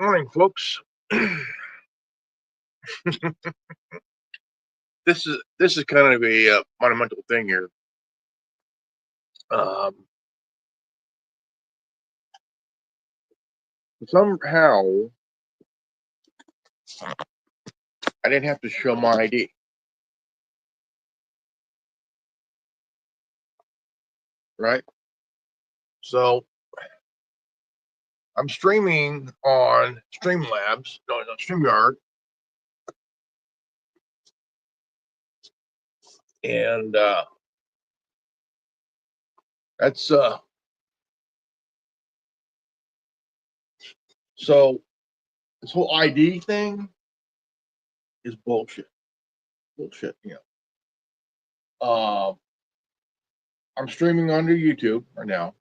Morning, folks. This is kind of a monumental thing here. Um, Somehow I didn't have to show my ID, right? So I'm streaming on Streamlabs, no, StreamYard, and that's so this whole ID thing is bullshit. Bullshit, Uh, I'm streaming onto YouTube right now.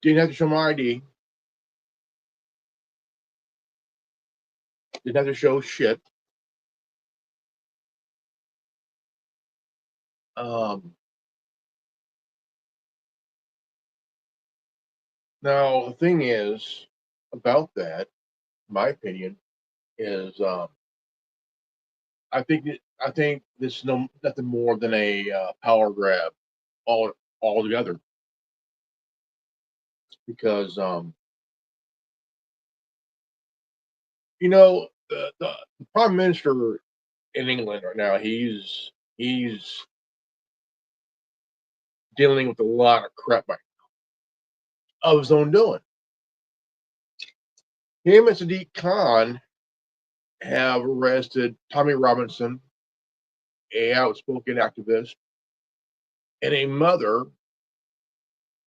Didn't have to show my ID. Didn't have to show shit. Um, Now the thing is about that, in my opinion, is I think this is nothing more than a power grab altogether because the prime minister in England right now he's dealing with a lot of crap right now of his own doing. Him and Sadiq Khan have arrested Tommy Robinson, a outspoken activist, and a mother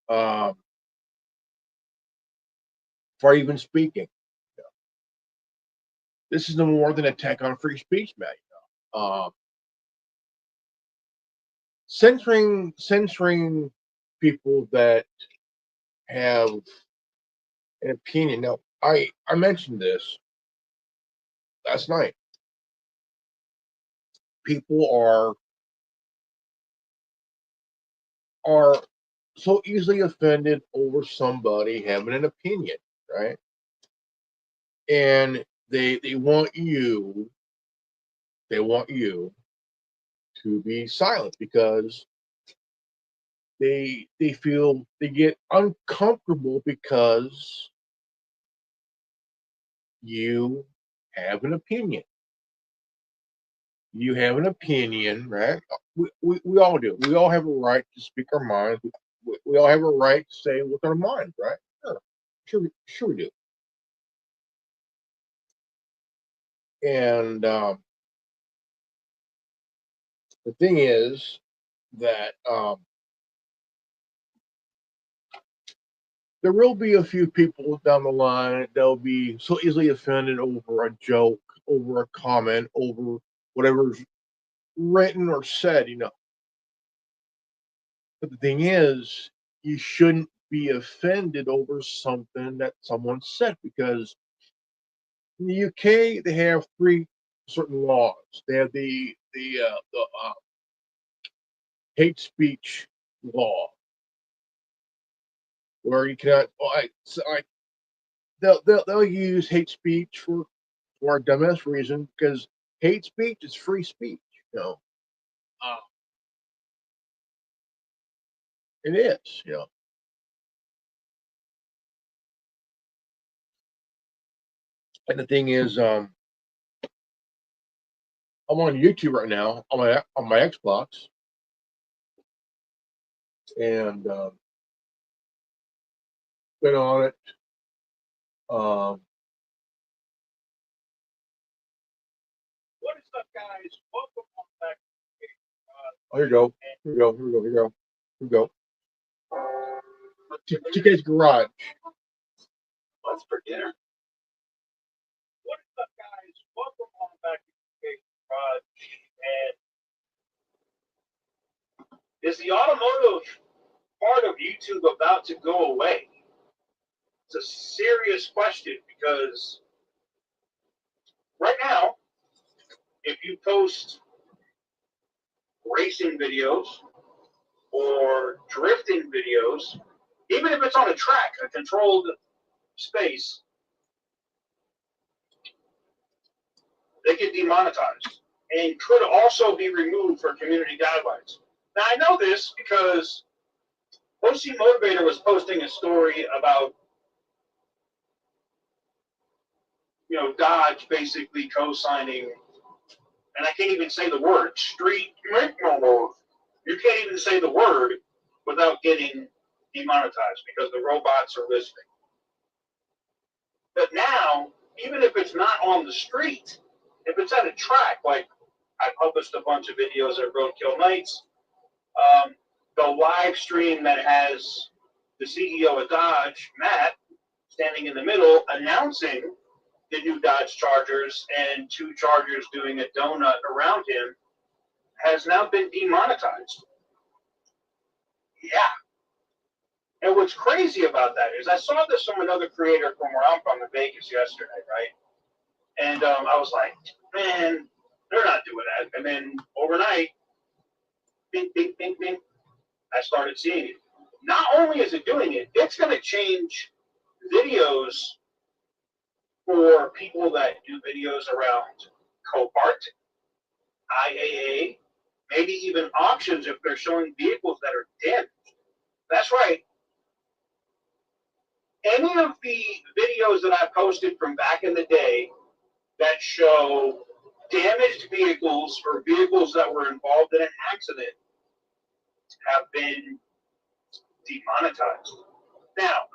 uh, for even speaking. This is no more than an attack on free speech, man. Uh, censoring people that have an opinion. Now, I mentioned this last night. People are so easily offended over somebody having an opinion, right? And they want you to be silent because they feel they get uncomfortable because you have an opinion. You have an opinion, right? We all do. We all have a right to speak our minds. We all have a right to say what's on our mind, right? Sure we do. And the thing is that there will be a few people down the line that'll be so easily offended over a joke, over a comment, over whatever's written or said. But the thing is, you shouldn't be offended over something that someone said because in the UK they have three certain laws. They have the hate speech law, where you cannot. They'll use hate speech for a dumbass reason because hate speech is free speech. You know, uh, it is. And the thing is, I'm on YouTube right now on my Xbox, and been on it. Um, what is up, guys? Welcome back. Oh, here we go. Here we go. Here we go. Here we go. Here we go. TK's Garage. What's for dinner? What is up, guys? Welcome back to TK's Garage. And is the automotive part of YouTube about to go away? It's a serious question because right now, if you post racing videos or drifting videos, even if it's on a track, a controlled space, they get demonetized and could also be removed for community guidelines. Now, I know this because OC Motivator was posting a story about, Dodge basically co-signing, and I can't even say the word, street. You can't even say the word without getting demonetized because the robots are listening. But now, even if it's not on the street, if it's at a track, like I published a bunch of videos at Roadkill Nights, the live stream that has the CEO of Dodge, Matt, standing in the middle announcing the new Dodge Chargers and two Chargers doing a donut around him has now been demonetized. Yeah. And what's crazy about that is I saw this from another creator from where I'm from in Vegas yesterday, right? And I was like, man, they're not doing that. And then overnight, bing, bing, bing, bing, I started seeing it. Not only is it doing it, it's going to change videos for people that do videos around Copart, IAA, maybe even auctions if they're showing vehicles that are damaged. That's right. Any of the videos that I posted from back in the day that show damaged vehicles or vehicles that were involved in an accident have been demonetized. Now,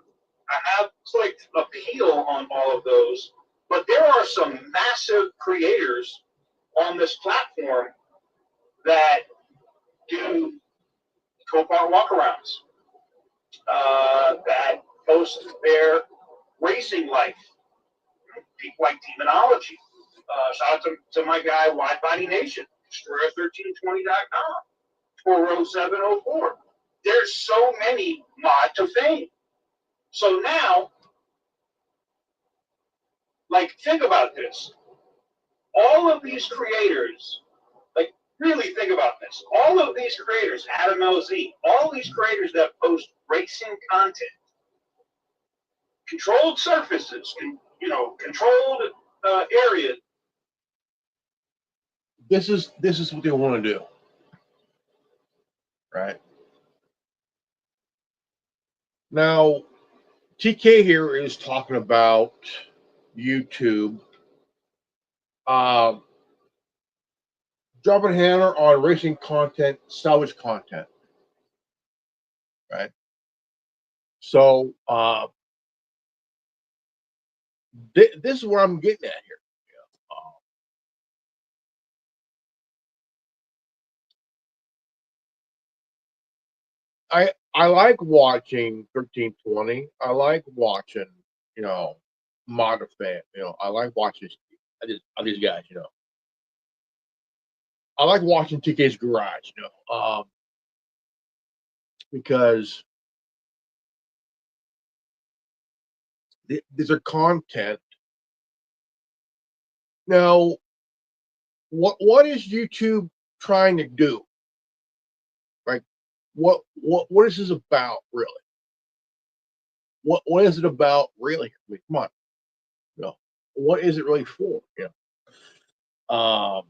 I have clicked appeal on all of those, but there are some massive creators on this platform that do Copart walkarounds, that post their racing life. People like Demonology. Shout out to my guy, Wide Body Nation, Destroyer1320.com, 40704. There's so many mod to fame. So now, like, think about this. All of these creators, like, really think about this. All of these creators, Adam LZ, all these creators that post racing content, controlled surfaces, controlled areas. This is what they want to do, right? Now, TK here is talking about YouTube dropping a hammer on racing content, salvage content, right? So this is what I'm getting at here. I like watching 1320. I like watching, Modern Fan. I like watching these guys. I like watching TK's Garage. Because these are content. Now, what is YouTube trying to do? Right? What is this about, really? What is it about, really? I mean, come on, what is it really for? Now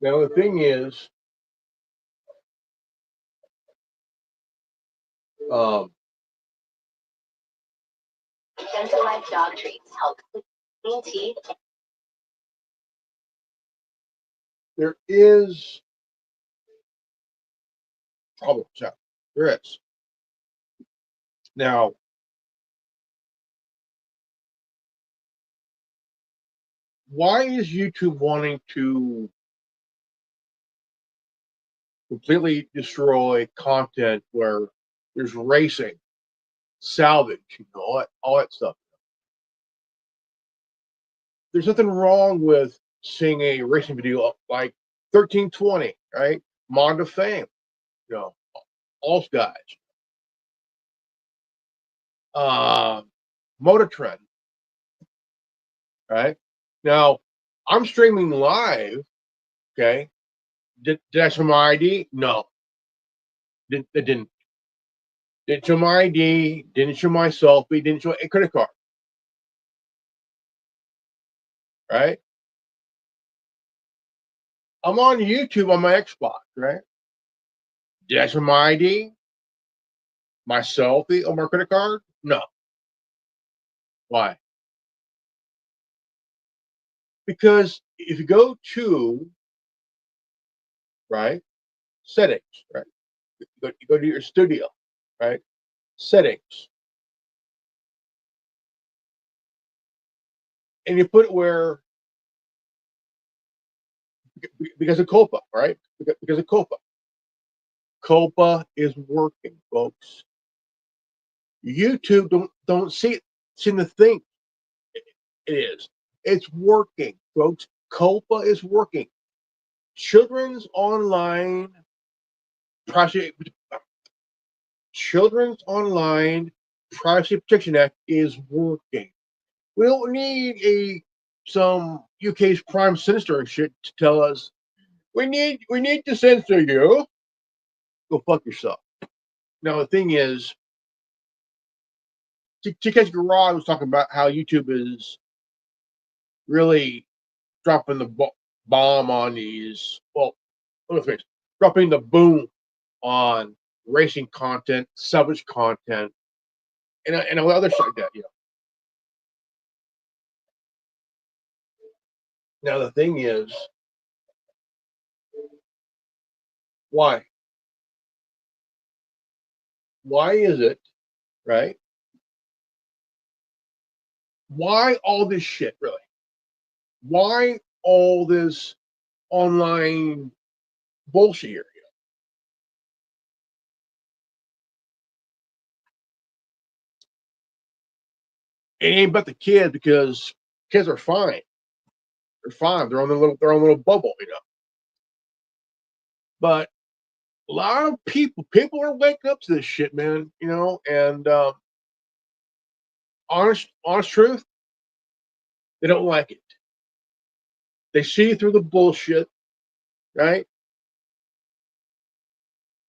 the thing is, Dental Life dog treats help clean teeth. there is problems. Yeah, there is. Now, why is YouTube wanting to completely destroy content where there's racing, salvage, all that stuff? There's nothing wrong with seeing a racing video like 1320, right? Mod of Fame, all guys. Motor Trend, right? Now, I'm streaming live, okay? Did I show my ID? No. They didn't show my ID, didn't show my selfie, didn't show a credit card. Right? I'm on YouTube on my Xbox, right? Did I show my ID, my selfie, or my credit card? No. Why? Because if you go to right settings, right, you go to your studio, right, settings, and you put it where because of Copa, right? Because of Copa. Copa is working, folks. YouTube don't see the thing. It is. It's working, folks. Copa is working. Children's online privacy Children's Online Privacy Protection Act is working. We don't need a some UK's prime minister shit to tell us we need to censor you. Go fuck yourself. Now the thing is, TK's Garage was talking about how YouTube is really dropping the bomb on these. Well, let me fix dropping the boom on racing content, savage content, and other shit like that. Now the thing is, why? Why is it right? Why all this shit, really? Why all this online bullshit here? It ain't about the kids because kids are fine. They're fine. They're on their own little bubble, But a lot of people are waking up to this shit, man. And honest truth, they don't like it. They see through the bullshit, right?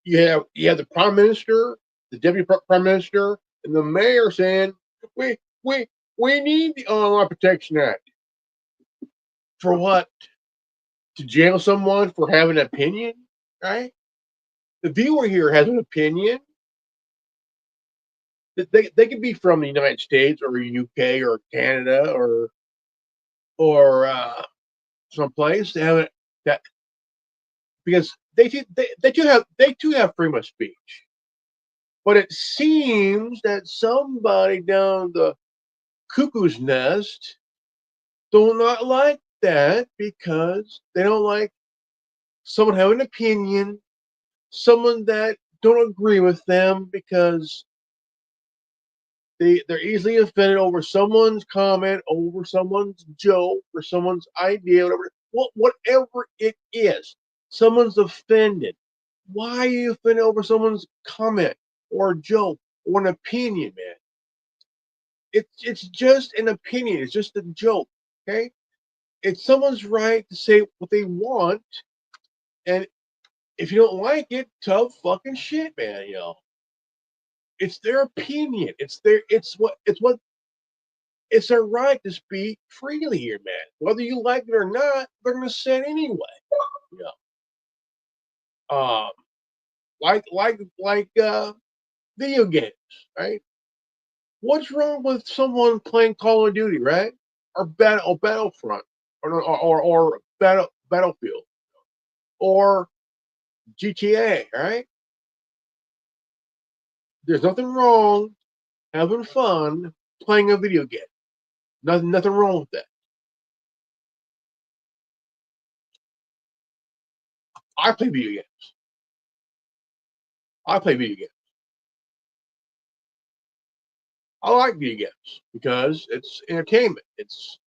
You have the prime minister, the deputy prime minister, and the mayor saying, "We we we need the Online Protection Act for what? To jail someone for having an opinion, right? The viewer here has an opinion. They could be from the United States or UK or Canada or someplace. They have that because they too have freedom of speech. But it seems that somebody down the cuckoo's nest do not like that because they don't like someone having an opinion, someone that don't agree with them because they're easily offended over someone's comment, over someone's joke, or someone's idea, whatever it is. Someone's offended. Why are you offended over someone's comment or joke or an opinion, man? It's just an opinion. It's just a joke. Okay, it's someone's right to say what they want, and if you don't like it, tough fucking shit, man. It's their opinion. It's their right to speak freely here, man. Whether you like it or not, they're gonna say it anyway. You know, like video games, right? What's wrong with someone playing Call of Duty, right? Or Battlefront, or Battlefield, or GTA, right? There's nothing wrong having fun playing a video game. Nothing wrong with that. I play video games. I play video games. I like video games because it's entertainment. It's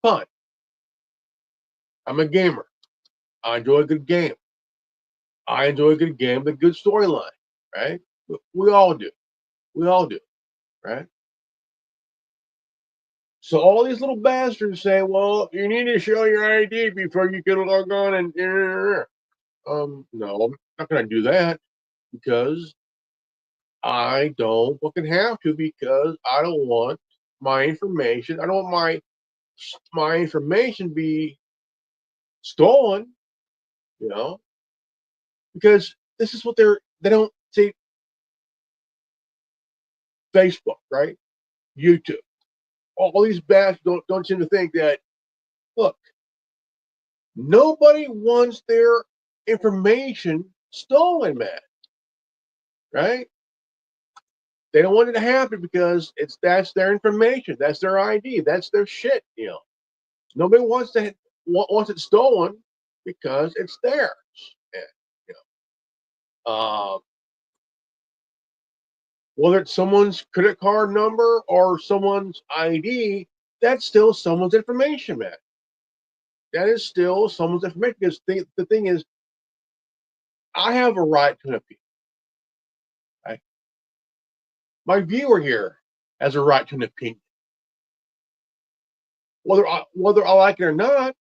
fun. I'm a gamer. I enjoy a good game. I enjoy a good game with a good storyline, right? We all do. We all do, right? So all these little bastards say, "Well, you need to show your ID before you can log on." And no, I'm not going to do that. because I don't fucking have to, because I don't want my information. I don't want my information be stolen, you know, because this is what they don't see. Facebook, right? YouTube. All these bastards don't seem to think that, look, nobody wants their information stolen, man, right? They don't want it to happen because that's their information, that's their ID, that's their shit, you know. Nobody wants it stolen because it's theirs. And, you know, whether it's someone's credit card number or someone's ID, that's still someone's information, man. That is still someone's information. Because the thing is, I have a right to an opinion. Right? My viewer here has a right to an opinion. Whether I like it or not,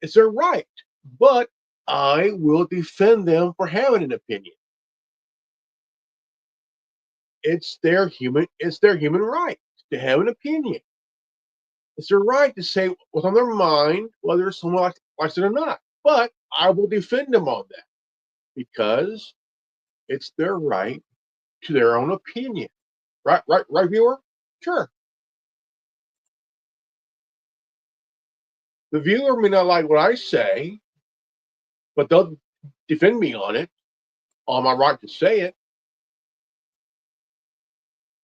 it's their right. But I will defend them for having an opinion. It's their human right to have an opinion. It's their right to say what's on their mind, whether someone likes it or not. But I will defend them on that because it's their right to their own opinion. Right, viewer? Sure. The viewer may not like what I say, but they'll defend me on my right to say it.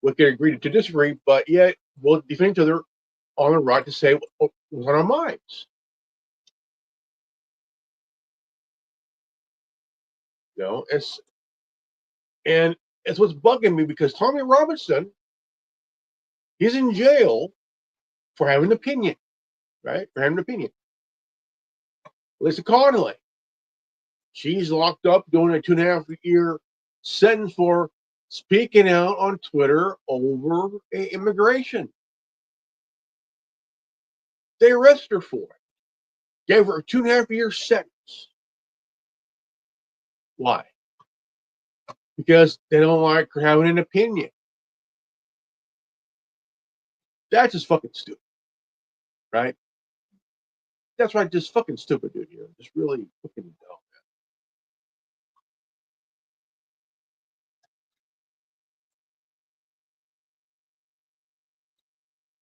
We can agree to disagree, but yet we'll defend each other on the right to say what's on our minds. You know, it's what's bugging me because Tommy Robinson, he's in jail for having an opinion, right? For having an opinion. Lisa Connolly, she's locked up doing a 2.5 year sentence for speaking out on Twitter over immigration. They arrested her for it. Gave her a 2.5 year sentence. Why? Because they don't like her having an opinion. That's just fucking stupid, right? That's right, just fucking stupid, dude. You know, just really fucking dumb.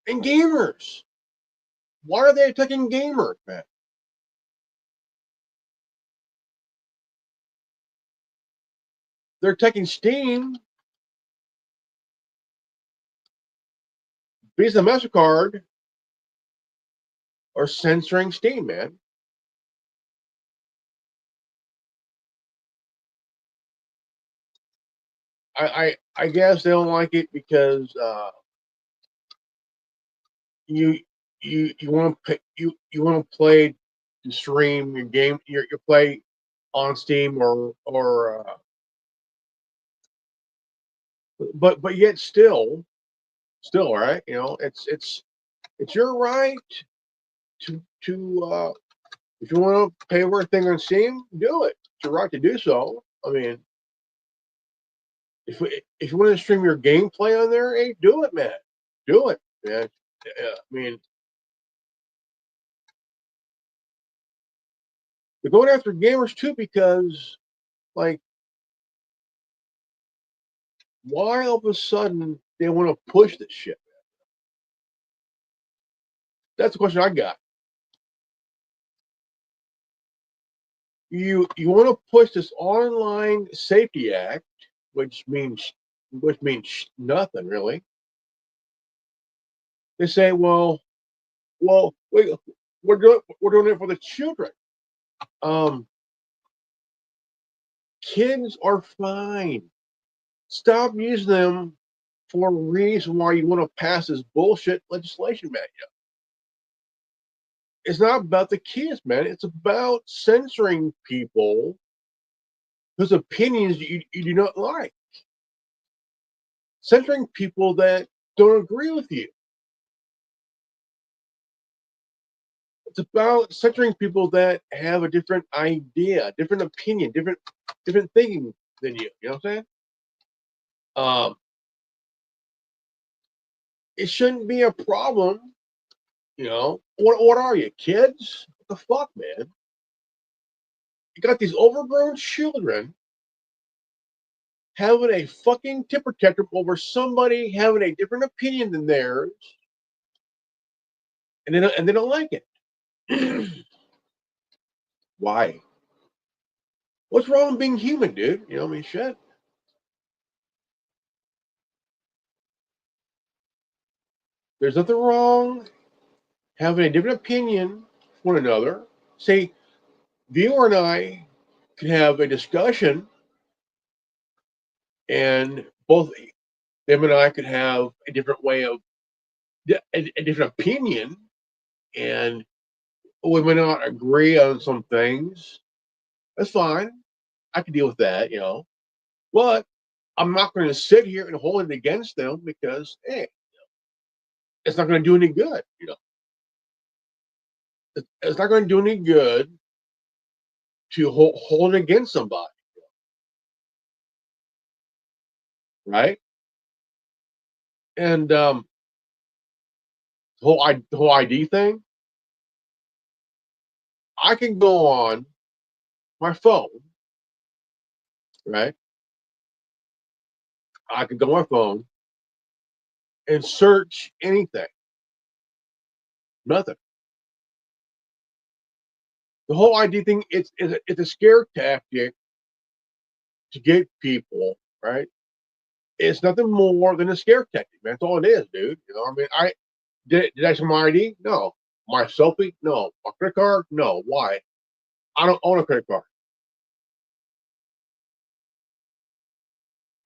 And gamers, why are they attacking gamers, man? They're taking Steam, Visa, MasterCard, or censoring Steam, man. I guess they don't like it because you you want to you want to play to stream your game your play on Steam or but yet still right, you know, it's your right to if you want to pay for a thing on Steam, do it. It's your right to do so. I mean, if you want to stream your gameplay on there, hey, do it, man. Do it, man. I mean, they're going after gamers too because, like, why all of a sudden they want to push this shit? That's the question I got. You want to push this online safety act, which means nothing really. They say, well, wait, we're doing it for the children. Um, Kids are fine. Stop using them for a reason why you want to pass this bullshit legislation, man. It's not about the kids, man. It's about censoring people whose opinions you do not like. Censoring people that don't agree with you. It's about censoring people that have a different idea, different opinion, different thinking than you. You know what I'm saying? Um, it shouldn't be a problem. You know, what are you, kids? What the fuck, man? You got these overgrown children having a fucking temper tantrum over somebody having a different opinion than theirs, and they don't like it. Why? What's wrong with being human, dude? You know, I mean, shit. There's nothing wrong having a different opinion from one another. Say, viewer and I can have a discussion, and both them and I could have a different way of a different opinion, and we may not agree on some things. That's fine. I can deal with that, you know. But I'm not going to sit here and hold it against them because, hey, it's not going to do any good. You know, it's not going to do any good to hold it against somebody, right? And the whole ID thing, I can go on my phone, right? I can go on my phone and search anything. Nothing. The whole ID thing, it's a scare tactic to get people, right? It's nothing more than a scare tactic, man. That's all it is, dude. You know, I mean, did I show my ID? No. My selfie? No. My credit card? No. Why? I don't own a credit card.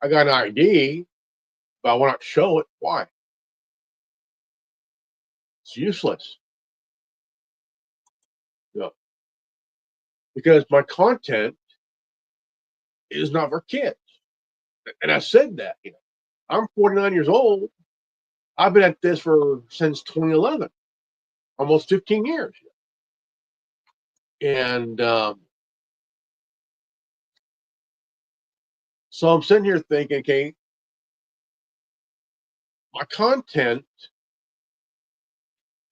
I got an ID, but I will not show it. Why? It's useless. You know, because my content is not for kids. And I said that, you know. I'm 49 years old. I've been at this for since 2011, almost 15 years. And so I'm sitting here thinking, okay, my content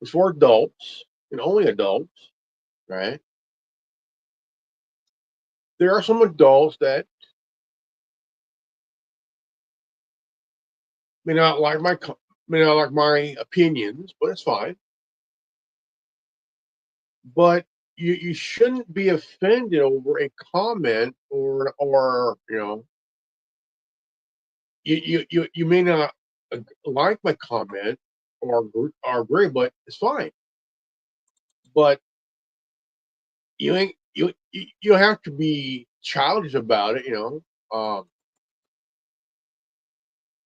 is for adults and only adults, right? There are some adults that may not like my opinions, but it's fine. But you shouldn't be offended over a comment or you know you may not like my comment or agree, but it's fine. But you ain't you have to be childish about it, you know,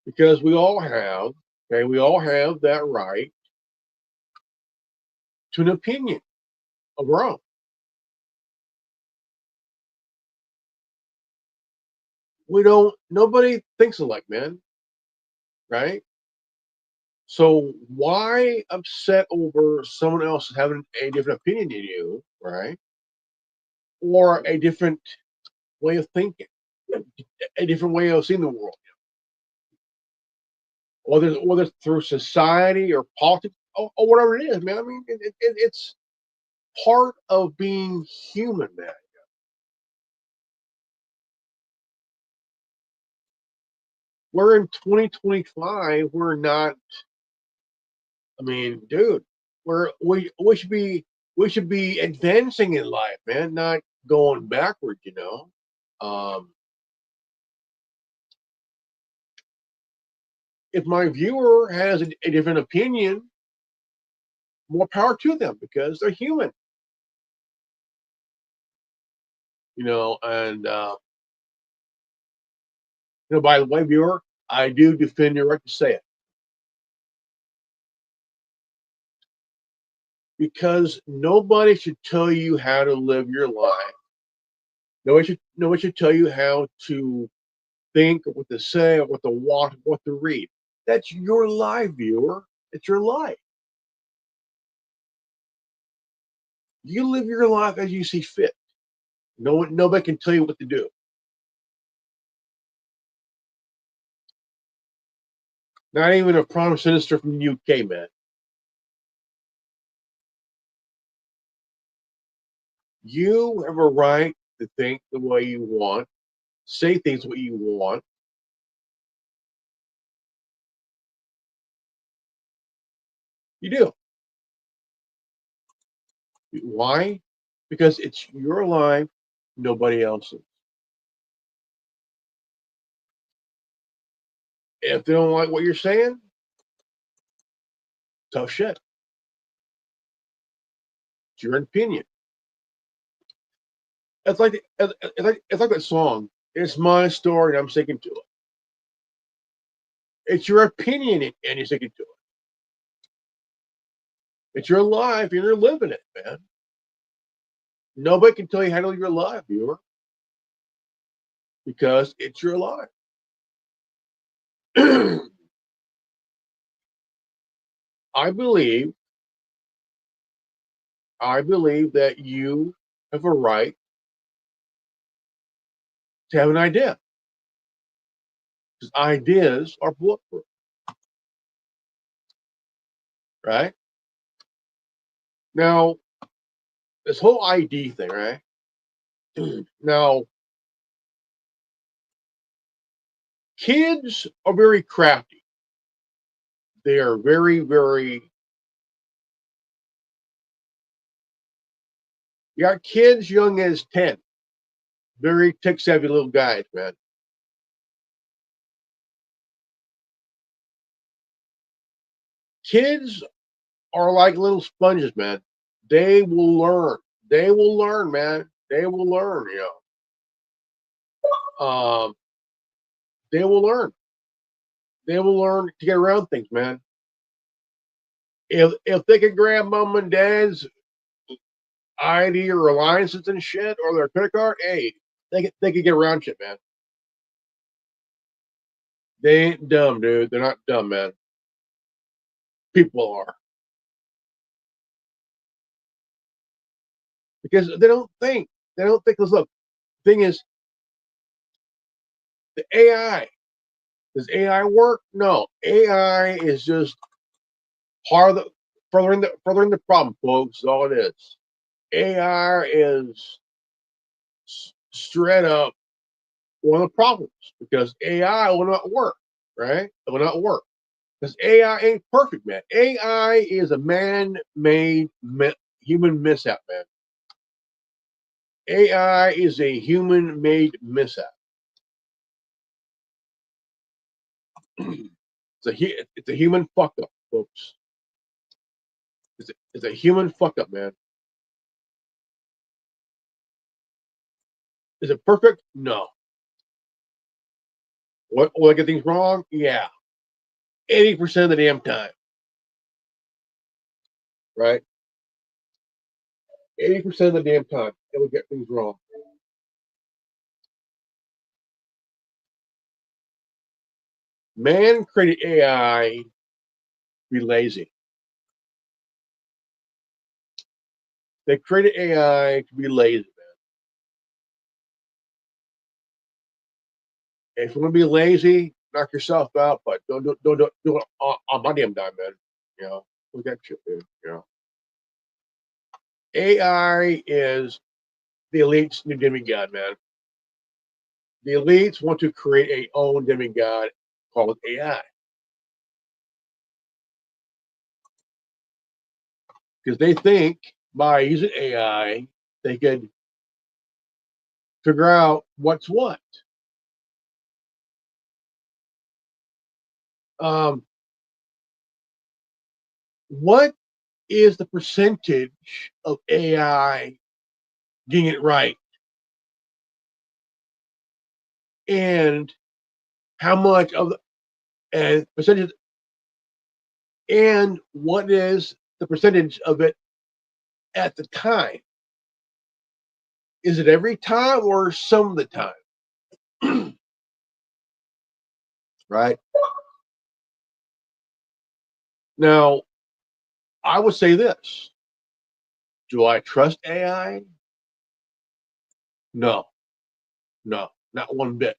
because we all have that right to an opinion of our own. We don't. Nobody thinks alike, man. Right? So why upset over someone else having a different opinion than you, right? Or a different way of thinking, a different way of seeing the world, whether it's through society or politics or whatever it is, man. I mean, it's part of being human, man. We're in 2025. We're not. I mean, dude, we should be advancing in life, man, not going backward. You know. Um, if my viewer has a different opinion, more power to them because they're human, you know. And you know, by the way, viewer, I do defend your right to say it because nobody should tell you how to live your life. Nobody should tell you how to think, or what to say, or what to watch, what to read. That's your life, viewer. It's your life. You live your life as you see fit. Nobody can tell you what to do. Not even a prime minister from the UK, man. You have a right to think the way you want, say things what you want. You do. Why? Because it's your life, nobody else's. If they don't like what you're saying, tough shit. It's your opinion. It's like that song. It's my story, and I'm sticking to it. It's your opinion, and you're sticking to it. It's your life, and you're living it, man. Nobody can tell you how to live your life, viewer, because it's your life. I believe, I believe that you have a right to have an idea, because ideas are bulletproof, right? Now, this whole ID thing, right? Now, kids are very crafty. They are very, very. You got kids young as 10, very tech savvy little guys, man. Kids are like little sponges, man. They will learn. They will learn, man. They will learn, they will learn. They will learn to get around things, man. If they can grab mom and dad's ID or alliances and shit or their credit card, hey, they can get around shit, man. They ain't dumb, dude. They're not dumb, man. People are because they don't think. They don't think. Cause look, thing is, the AI. Does AI work? No. AI is just part of the furthering the problem, folks. Is all it is. AI is straight up one of the problems because AI will not work, right? It will not work because AI ain't perfect, man. AI is a man-made human mishap, man. AI is a human-made mishap. It's a human fuck up, folks. It's a human fuck up, man. Is it perfect? No. What? Will I get things wrong? Yeah. 80% of the damn time, right? 80% of the damn time, it will get things wrong. Man created AI to be lazy. They created AI to be lazy. If you want to be lazy, knock yourself out, but don't do it on my damn dime, man. You know, look at that shit, dude. You know, AI is the elite's new demigod, man. The elites want to create a own demigod called AI because they think by using AI they could figure out what's what. Um, what is the percentage of AI getting it right, and how much of the and percentage, and what is the percentage of it at the time? Is it every time or some of the time? Right now, I would say this: do I trust AI? No, no, not one bit.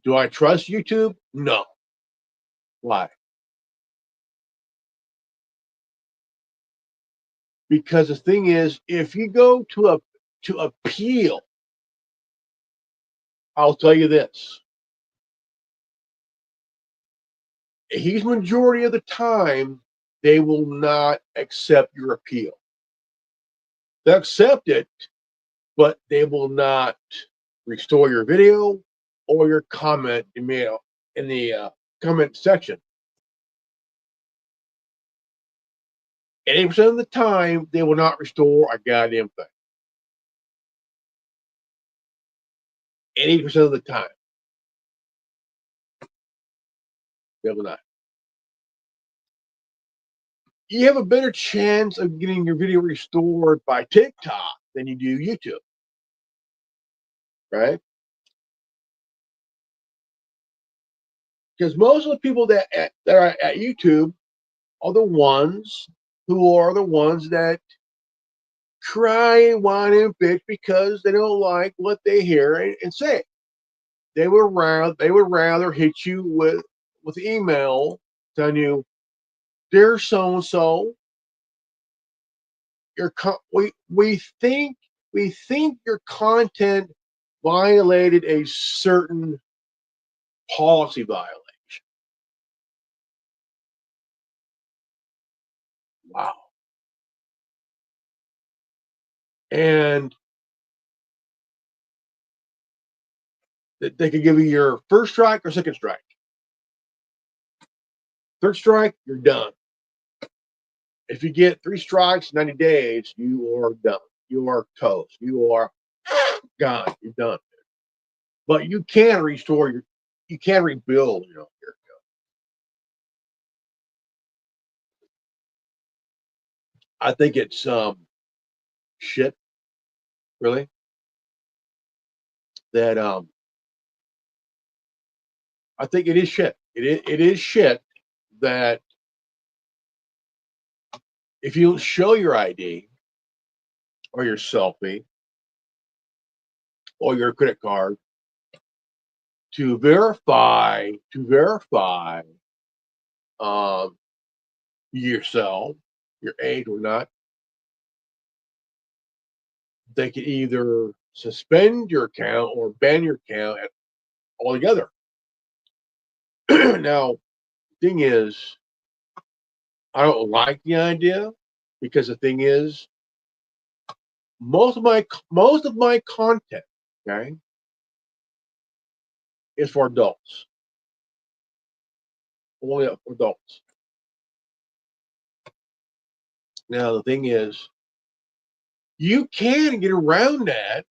Do I trust YouTube? No. Why? Because the thing is, if you go to appeal, I'll tell you this. He's majority of the time, they will not accept your appeal. They'll accept it, but they will not restore your video or your comment email in the comment section. 80% of the time, they will not restore a goddamn thing. 80% of the time, they will not. You have a better chance of getting your video restored by TikTok than you do YouTube, right? Because most of the people that are at YouTube are the ones that cry and whine and bitch because they don't like what they hear and say. They would rather hit you with email telling you, dear so and so, we think your content violated a certain policy violation. Wow. And they could give you your first strike or second strike. Third strike, you're done. If you get 3 strikes in 90 days, you are done. You are toast. You are gone. You're done. But you can restore you can rebuild, your I think it's shit, really. That I think it is shit. It is shit that if you show your ID or your selfie or your credit card to verify um, yourself, your age or not, they can either suspend your account or ban your account altogether. Now, thing is, I don't like the idea because the thing is, most of my content, okay, is for adults, only for adults. Now, the thing is, you can get around that.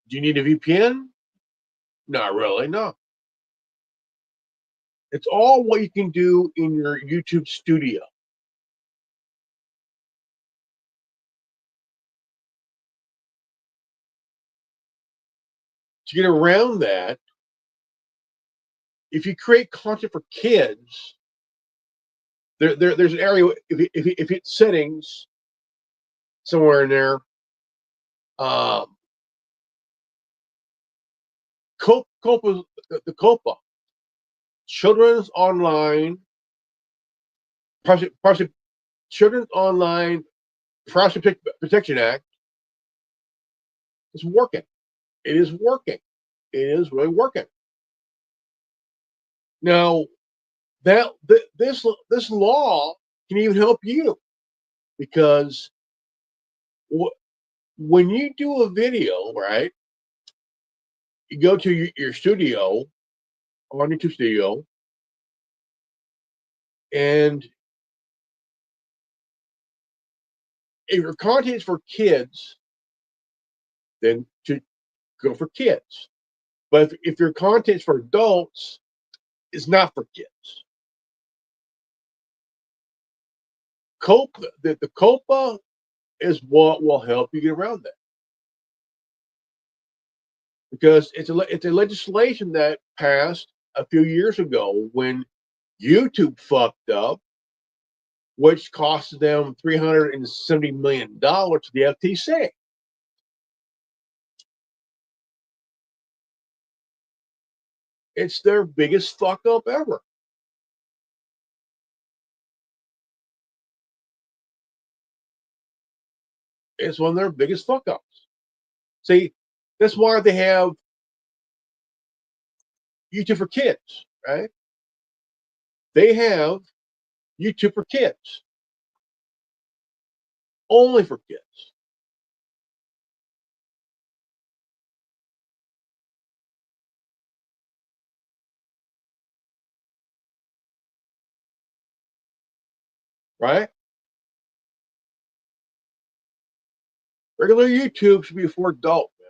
Do you need a VPN? Not really, no. It's all what you can do in your YouTube studio. To get around that, if you create content for kids, there's an area, if it's settings somewhere in there, um, COPA, the COPA, Children's Online, Privacy, Children's Online Privacy Protection Act, is working. It is working. It is really working. Now, this law can even help you because when you do a video, right, you go to your studio on YouTube Studio, and if your content is for kids, then to go for kids. But if your content is for adults, it's not for kids. The COPA is what will help you get around that because it's a legislation that passed a few years ago when YouTube fucked up, which cost them $370 million to the FTC. It's their biggest fuck up ever. It's one of their biggest fuck ups. See, that's why they have YouTube for kids, right? They have YouTube for kids, only for kids. Right? Regular YouTube should be for adults, man.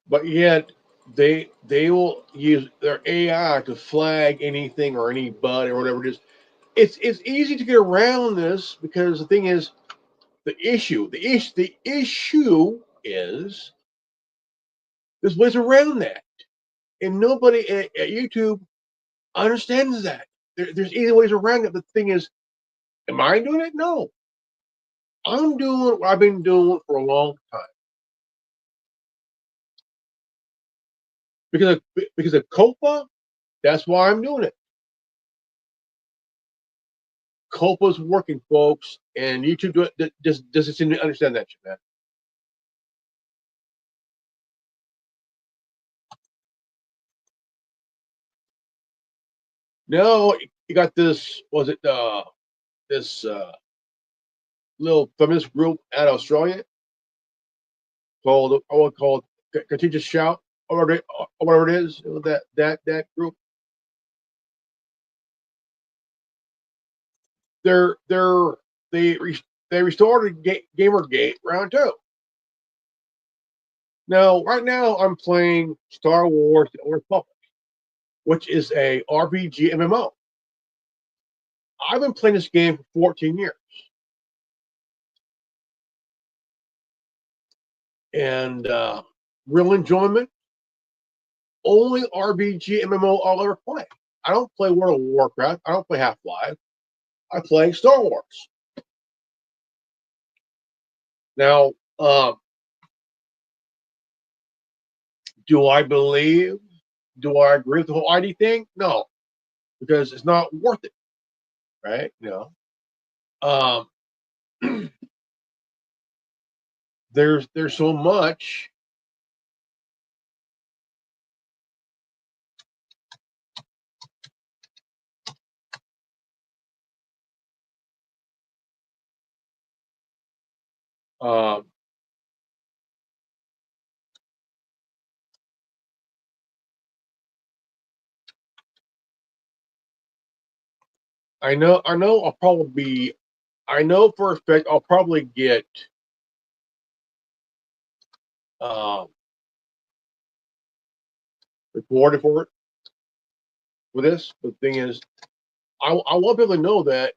But yet they will use their AI to flag anything or anybody or whatever it is. It's easy to get around this because the thing is the issue is there's ways around that, and nobody at YouTube understands that. There's easy ways around it. The thing is, am I doing it? No, I'm doing what I've been doing for a long time because of COPA. That's why I'm doing it. COPA's working, folks, and YouTube doesn't seem to understand that shit, man. No, you got this. Was it this little feminist group out of Australia called I would call it Contagious Shout or whatever it is that group. They're they they restored Gamergate round two. Now, right now, I'm playing Star Wars: The Old Republic, which is a RPG MMO. I've been playing this game for 14 years, and real enjoyment. Only RPG MMO I'll ever play. I don't play World of Warcraft. I don't play Half Life. I play Star Wars. Now, do I believe? Do I agree with the whole ID thing? No, because it's not worth it, right? Um, there's so much. Um, I know. I'll probably be. I know for a fact I'll probably get um, rewarded for it for this. The thing is, I want people to know that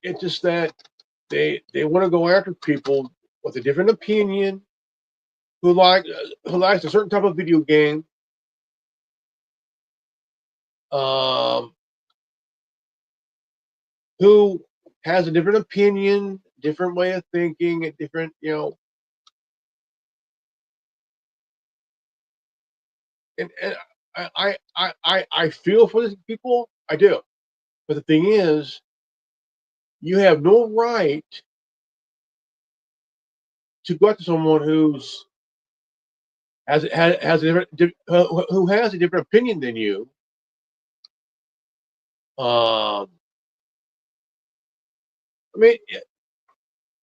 it's just that they want to go after people with a different opinion who likes a certain type of video game, um, who has a different opinion, different way of thinking, a different and I feel for these people, I do. But the thing is, you have no right to go after someone has a who has a different opinion than you. I mean,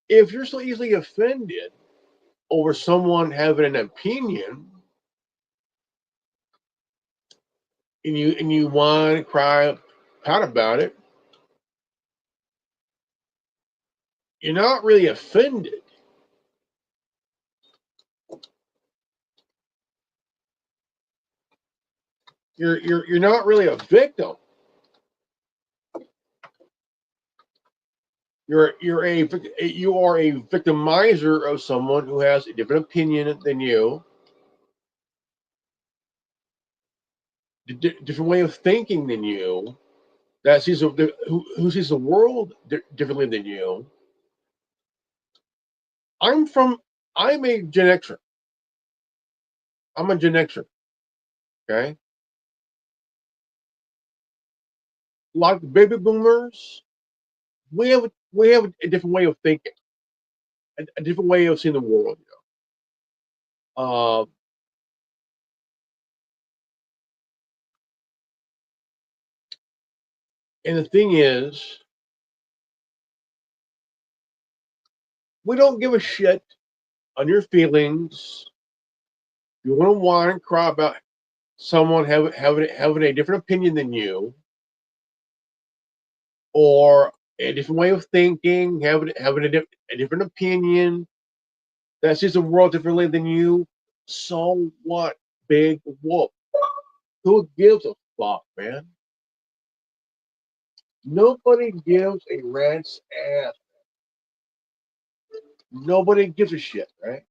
if you're so easily offended over someone having an opinion, and you whine, cry, pout about it, you're not really offended. You're not really a victim. You are a victimizer of someone who has a different opinion than you. different way of thinking than you, that sees who sees the world differently than you. I'm a Gen Xer. I'm a Gen Xer. Okay, like baby boomers, we have a different way of thinking, a different way of seeing the world. Uh, and the thing is, we don't give a shit on your feelings. You want to whine and cry about someone having a different opinion than you, or a different way of thinking, having a different opinion that sees the world differently than you. So what, big wolf? Who gives a fuck, man? Nobody gives a rat's ass. Nobody gives a shit, right?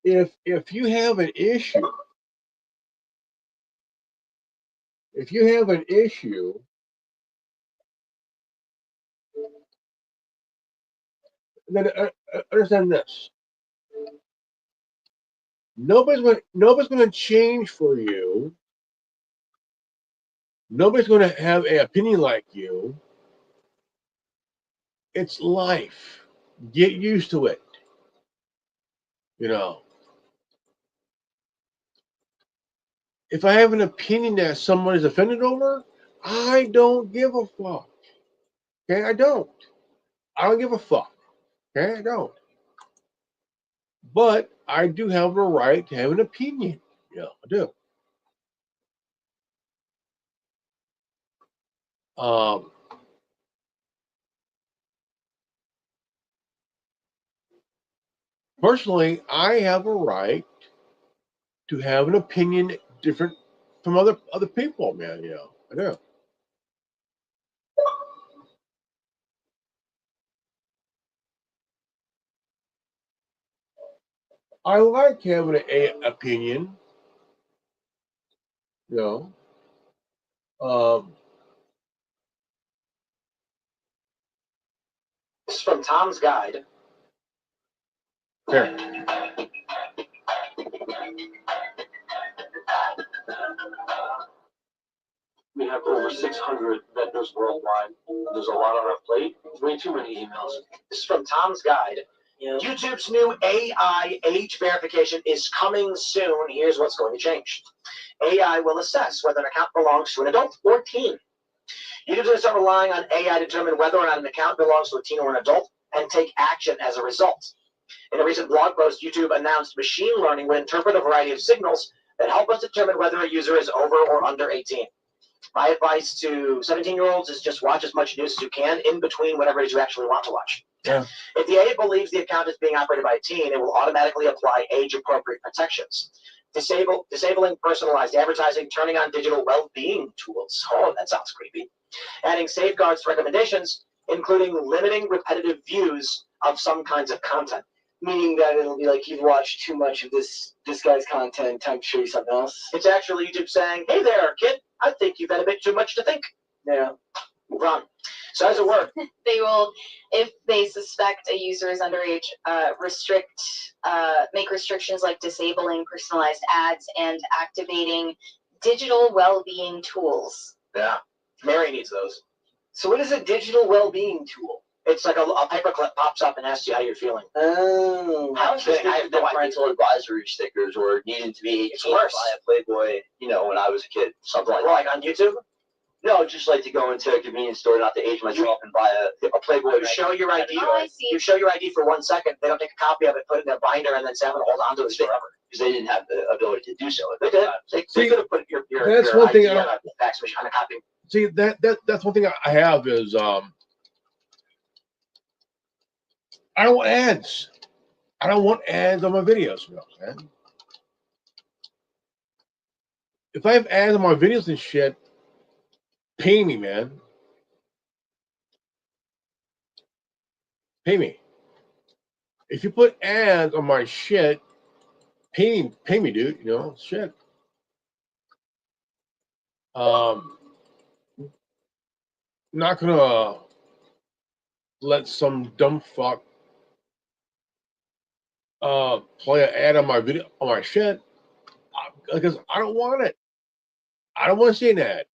If you have an issue, if you have an issue, then understand this: nobody's going to change for you. Nobody's going to have an opinion like you. It's life. Get used to it. You know, if I have an opinion that someone is offended over, I don't give a fuck. Okay, I don't. I don't give a fuck. Okay, I don't. But I do have a right to have an opinion. Yeah, I do. Um, Personally, I have a right to have an opinion different from other people, man. I do. I like having an opinion. You know, um, This is from Tom's Guide. here. We have over 600 vendors worldwide. There's a lot on our plate. Way too many emails. This is from Tom's Guide. Yeah. YouTube's new AI age verification is coming soon. Here's what's going to change. AI will assess whether an account belongs to an adult or teen. YouTube's going to start relying on AI to determine whether or not an account belongs to a teen or an adult and take action as a result. In a recent blog post, YouTube announced machine learning will interpret a variety of signals that help us determine whether a user is over or under 18. My advice to 17-year-olds is just watch as much news as you can in between whatever it is you actually want to watch. Yeah. If the AI believes the account is being operated by a teen, it will automatically apply age-appropriate protections. Disabling personalized advertising, turning on digital well-being tools. Oh, that sounds creepy. Adding safeguards to recommendations, including limiting repetitive views of some kinds of content. Meaning that it'll be like you've watched too much of this guy's content, time to show you something else. It's actually YouTube saying, hey there, kid, I think you've had a bit too much to think. Yeah. Move on. So how does it work? They will, if they suspect a user is underage, make restrictions like disabling personalized ads and activating digital well-being tools. Yeah. Mary needs those. So what is a digital well-being tool? It's like a paperclip pops up and asks you how you're feeling. Oh. How is this different than parental advisory stickers or needing to be 18 to buy a Playboy, when I was a kid? Something like that. Like on YouTube? No, just like to go into a convenience store, not to age myself, and buy a Playboy. You show your ID. Oh, I see. You show your ID for 1 second. They don't take a copy of it, put it in their binder, and then say, I'm going to hold on to it forever. Because they didn't have the ability to do so. They did. They could have put your That's one thing ID on a fax machine, on a copy. See, that's one thing I have is I don't want ads. I don't want ads on my videos, man. If I have ads on my videos and shit, pay me, man. Pay me. If you put ads on my shit, pay me, dude. You know, shit. Um, not gonna let some dumb fuck play an ad on my video on my shit because I don't want it. I don't want to see an ad.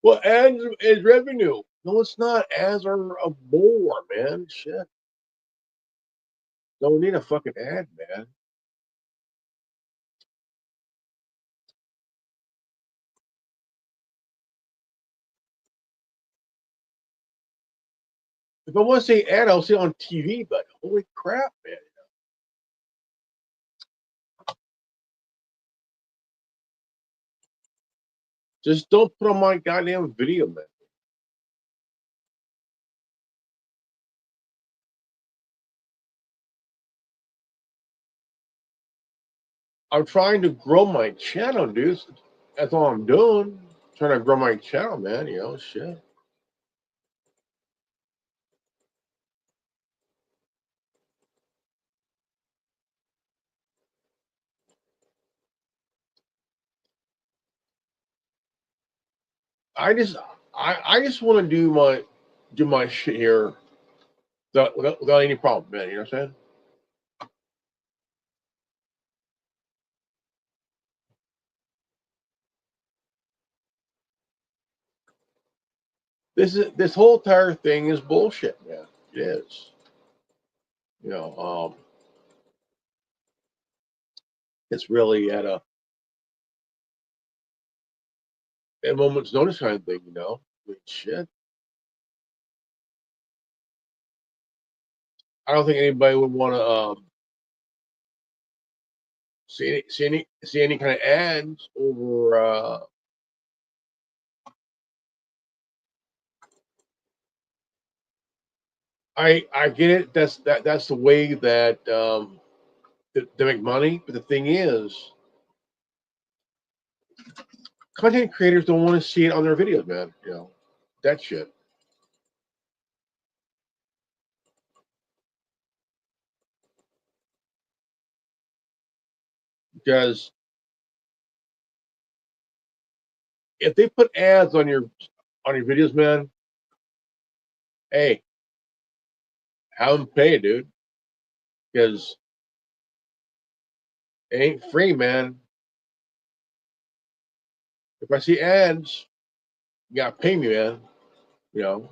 Well, ads is revenue. No, it's not. Ads are a bore, man. Shit. Don't need a fucking ad, man. If I want to see ad, I'll see it on TV. But holy crap, man! Just don't put on my goddamn video, man. I'm trying to grow my channel, dude. That's all I'm doing. Trying to grow my channel, man. You know, shit. I just, I just want to do my shit here without any problem, man. You know what I'm saying? This whole entire thing is bullshit, man. It is. You know, it's really at a moment's notice kind of thing. You know, I mean, shit. I don't think anybody would want to see any kind of ads over. I get it. That's the way that they make money. But the thing is, content creators don't want to see it on their videos, man. You know, that shit. Because if they put ads on your videos, man, hey, have them pay, dude. Because it ain't free, man. If I see ads, you gotta pay me, man. You know.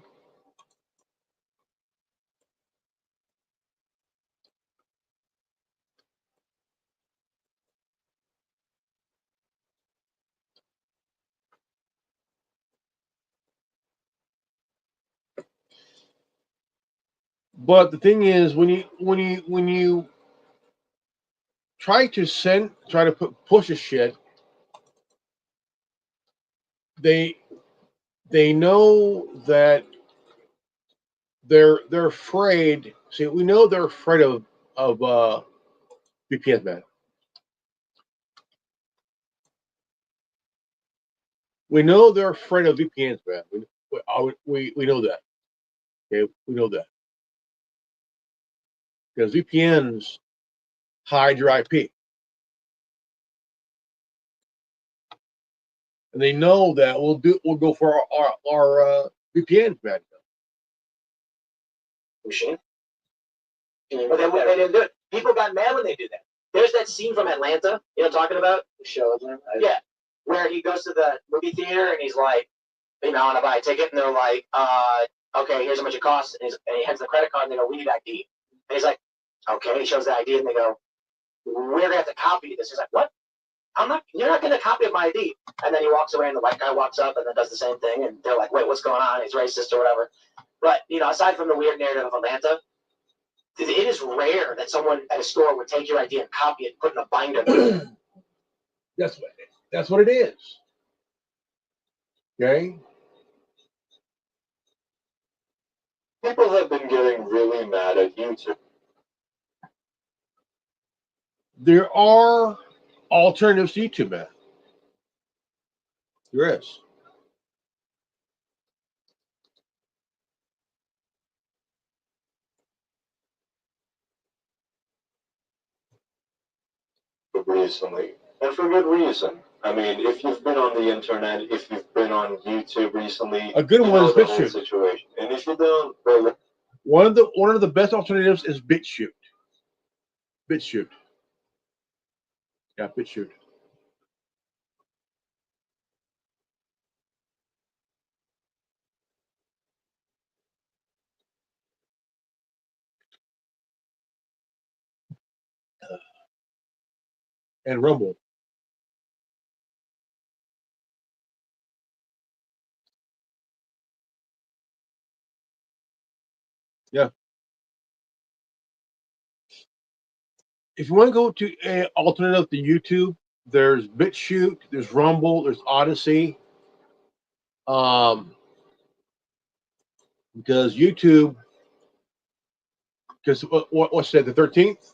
But the thing is, when you try to push a shit, they they know that they're afraid. See, we know they're afraid of VPN, man. We know they're afraid of VPNs, man. We know that. Okay, we know that because VPNs hide your IP, and they know that we'll go for our VPNs, man. Machine. But they didn't do it. People got mad when they did that. There's that scene from Atlanta, you know what I'm talking about? Show. Yeah. Where he goes to the movie theater and he's like, you know, I want to buy a ticket. And they're like, okay, here's how much it costs. And he hands the credit card and they go, we need ID. And he's like, okay. He shows the ID and they go, we're going to have to copy this. He's like, what? You're not going to copy my ID. And then he walks away and the white guy walks up and then does the same thing. And they're like, wait, what's going on? He's racist or whatever. But, you know, aside from the weird narrative of Atlanta, it is rare that someone at a store would take your ID and copy it and put it in a binder. That's what it is. Okay. People have been getting really mad at YouTube. There are alternatives to YouTube, man. There is. recently, and for good reason. I mean, if you've been on the internet, if you've been on YouTube recently, A good you one know is the whole BitChute. situation. And if you don't, well, One of the best alternatives is BitChute. BitChute. Yeah, BitChute. And Rumble. Yeah. If you want to go to an alternative to YouTube, there's BitChute, there's Rumble, there's Odyssey. Because YouTube, because what's that? The 13th.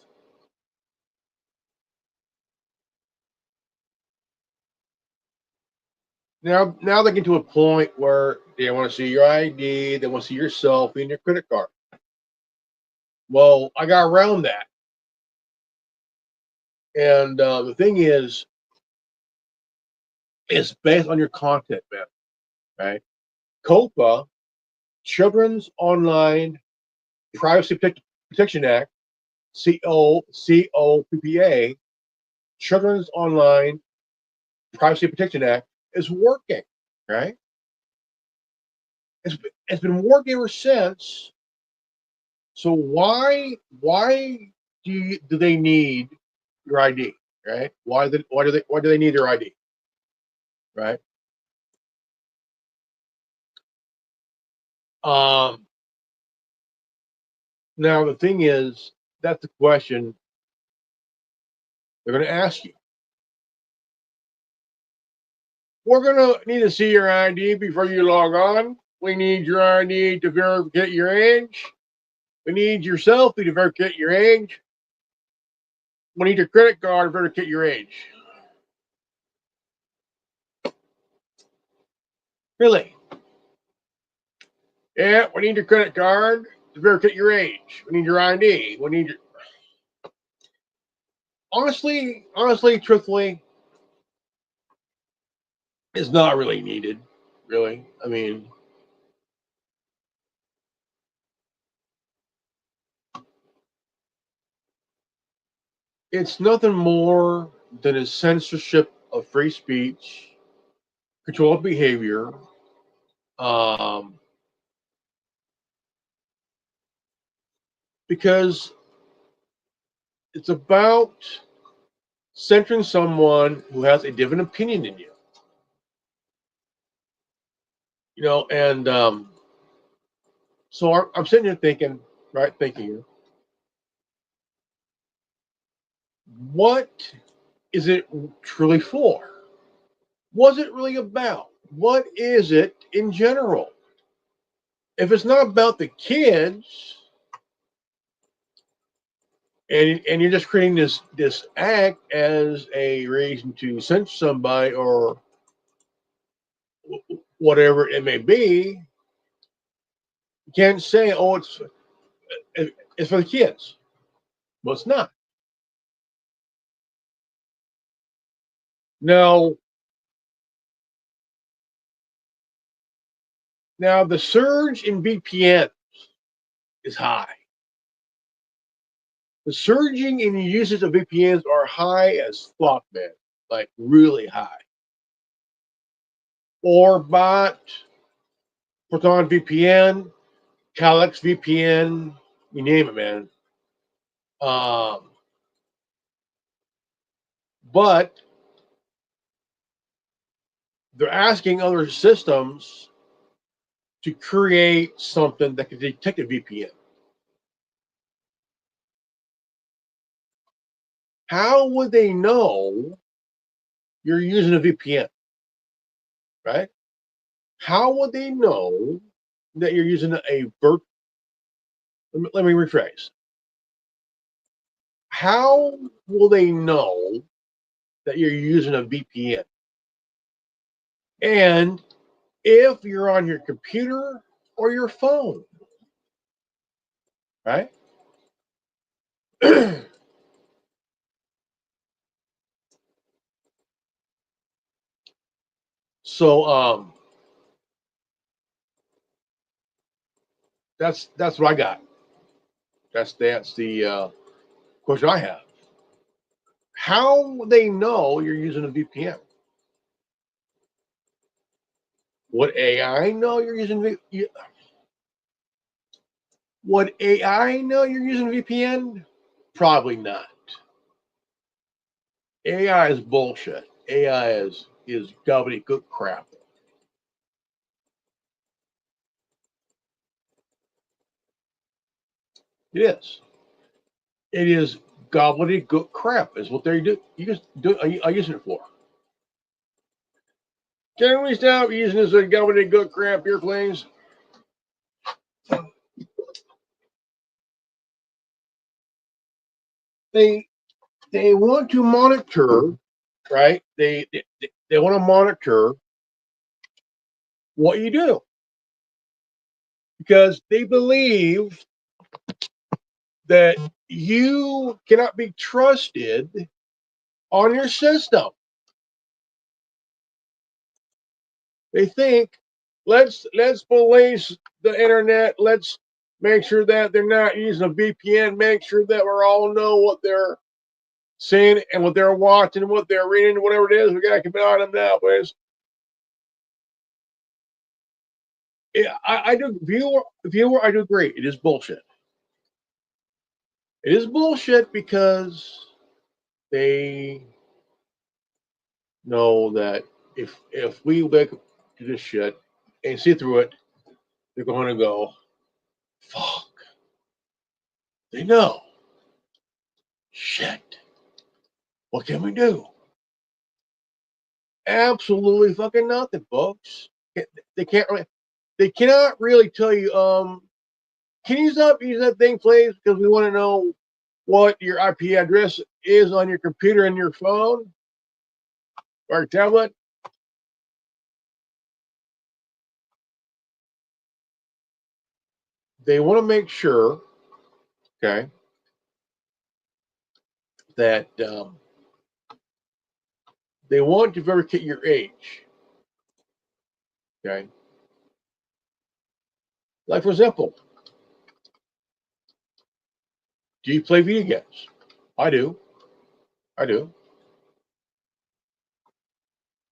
Now they get to a point where they want to see your ID, they want to see your selfie and your credit card. Well, I got around that, and the thing is, it's based on your content, man. Right? COPA, Children's Online Privacy Protection Act, COPPA, Children's Online Privacy Protection Act is working. Right? It's been working ever since. So why do they need your ID? Right? Why do they need your ID? Right? Um, Now the thing is, that's the question they're going to ask you. We're going to need to see your ID before you log on. We need your ID to verify your age. We need your selfie to verify your age. We need your credit card to verify your age. Really? Yeah, we need your credit card to verify your age. We need your ID. We need your. Honestly, truthfully, it's not really needed. Really, I mean, it's nothing more than a censorship of free speech, control of behavior, um, because it's about censoring someone who has a different opinion than you. And so I'm sitting here thinking, right, thinking, what is it truly for? What's it really about? What is it in general? If it's not about the kids, and you're just creating this act as a reason to censor somebody or whatever it may be, you can't say, "Oh, it's for the kids." Well, it's not. Now, the surge in VPN is high. The surging in the usage of VPNs are high as fuck, man. Like really high. Orbot, Proton VPN, Calyx VPN, you name it, man. Um, but they're asking other systems to create something that can detect a VPN. How would they know you're using a VPN? Right? How would they know that you're using a let me rephrase. How will they know that you're using a VPN? And if you're on your computer or your phone, right? So that's what I got. That's the question I have. How they know you're using a VPN? Would AI know you're using Would AI know you're using VPN? Probably not. AI is bullshit. AI is gobbledygook crap. It is. It is gobbledygook crap. Is what they do. You just do. I use it for. Can we stop using this gobbledygook crap here, please? They want to monitor, right? They want to monitor what you do because they believe that you cannot be trusted on your system. They think let's police the internet. Let's make sure that they're not using a VPN. Make sure that we all know what they're seeing and what they're watching and what they're reading, whatever it is. We gotta keep an eye on them now, please. Yeah, I do viewer. I do agree. It is bullshit. It is bullshit because they know that if we wake up to this shit and see through it, they're going to go, fuck. They know. Shit. What can we do? Absolutely fucking nothing, folks. They can't really, they cannot really tell you, can you stop using that thing, please? Because we want to know what your IP address is on your computer and your phone or tablet. They want to make sure, okay, that they want to verify your age. Okay. Like, for example, do you play video games? I do. I do.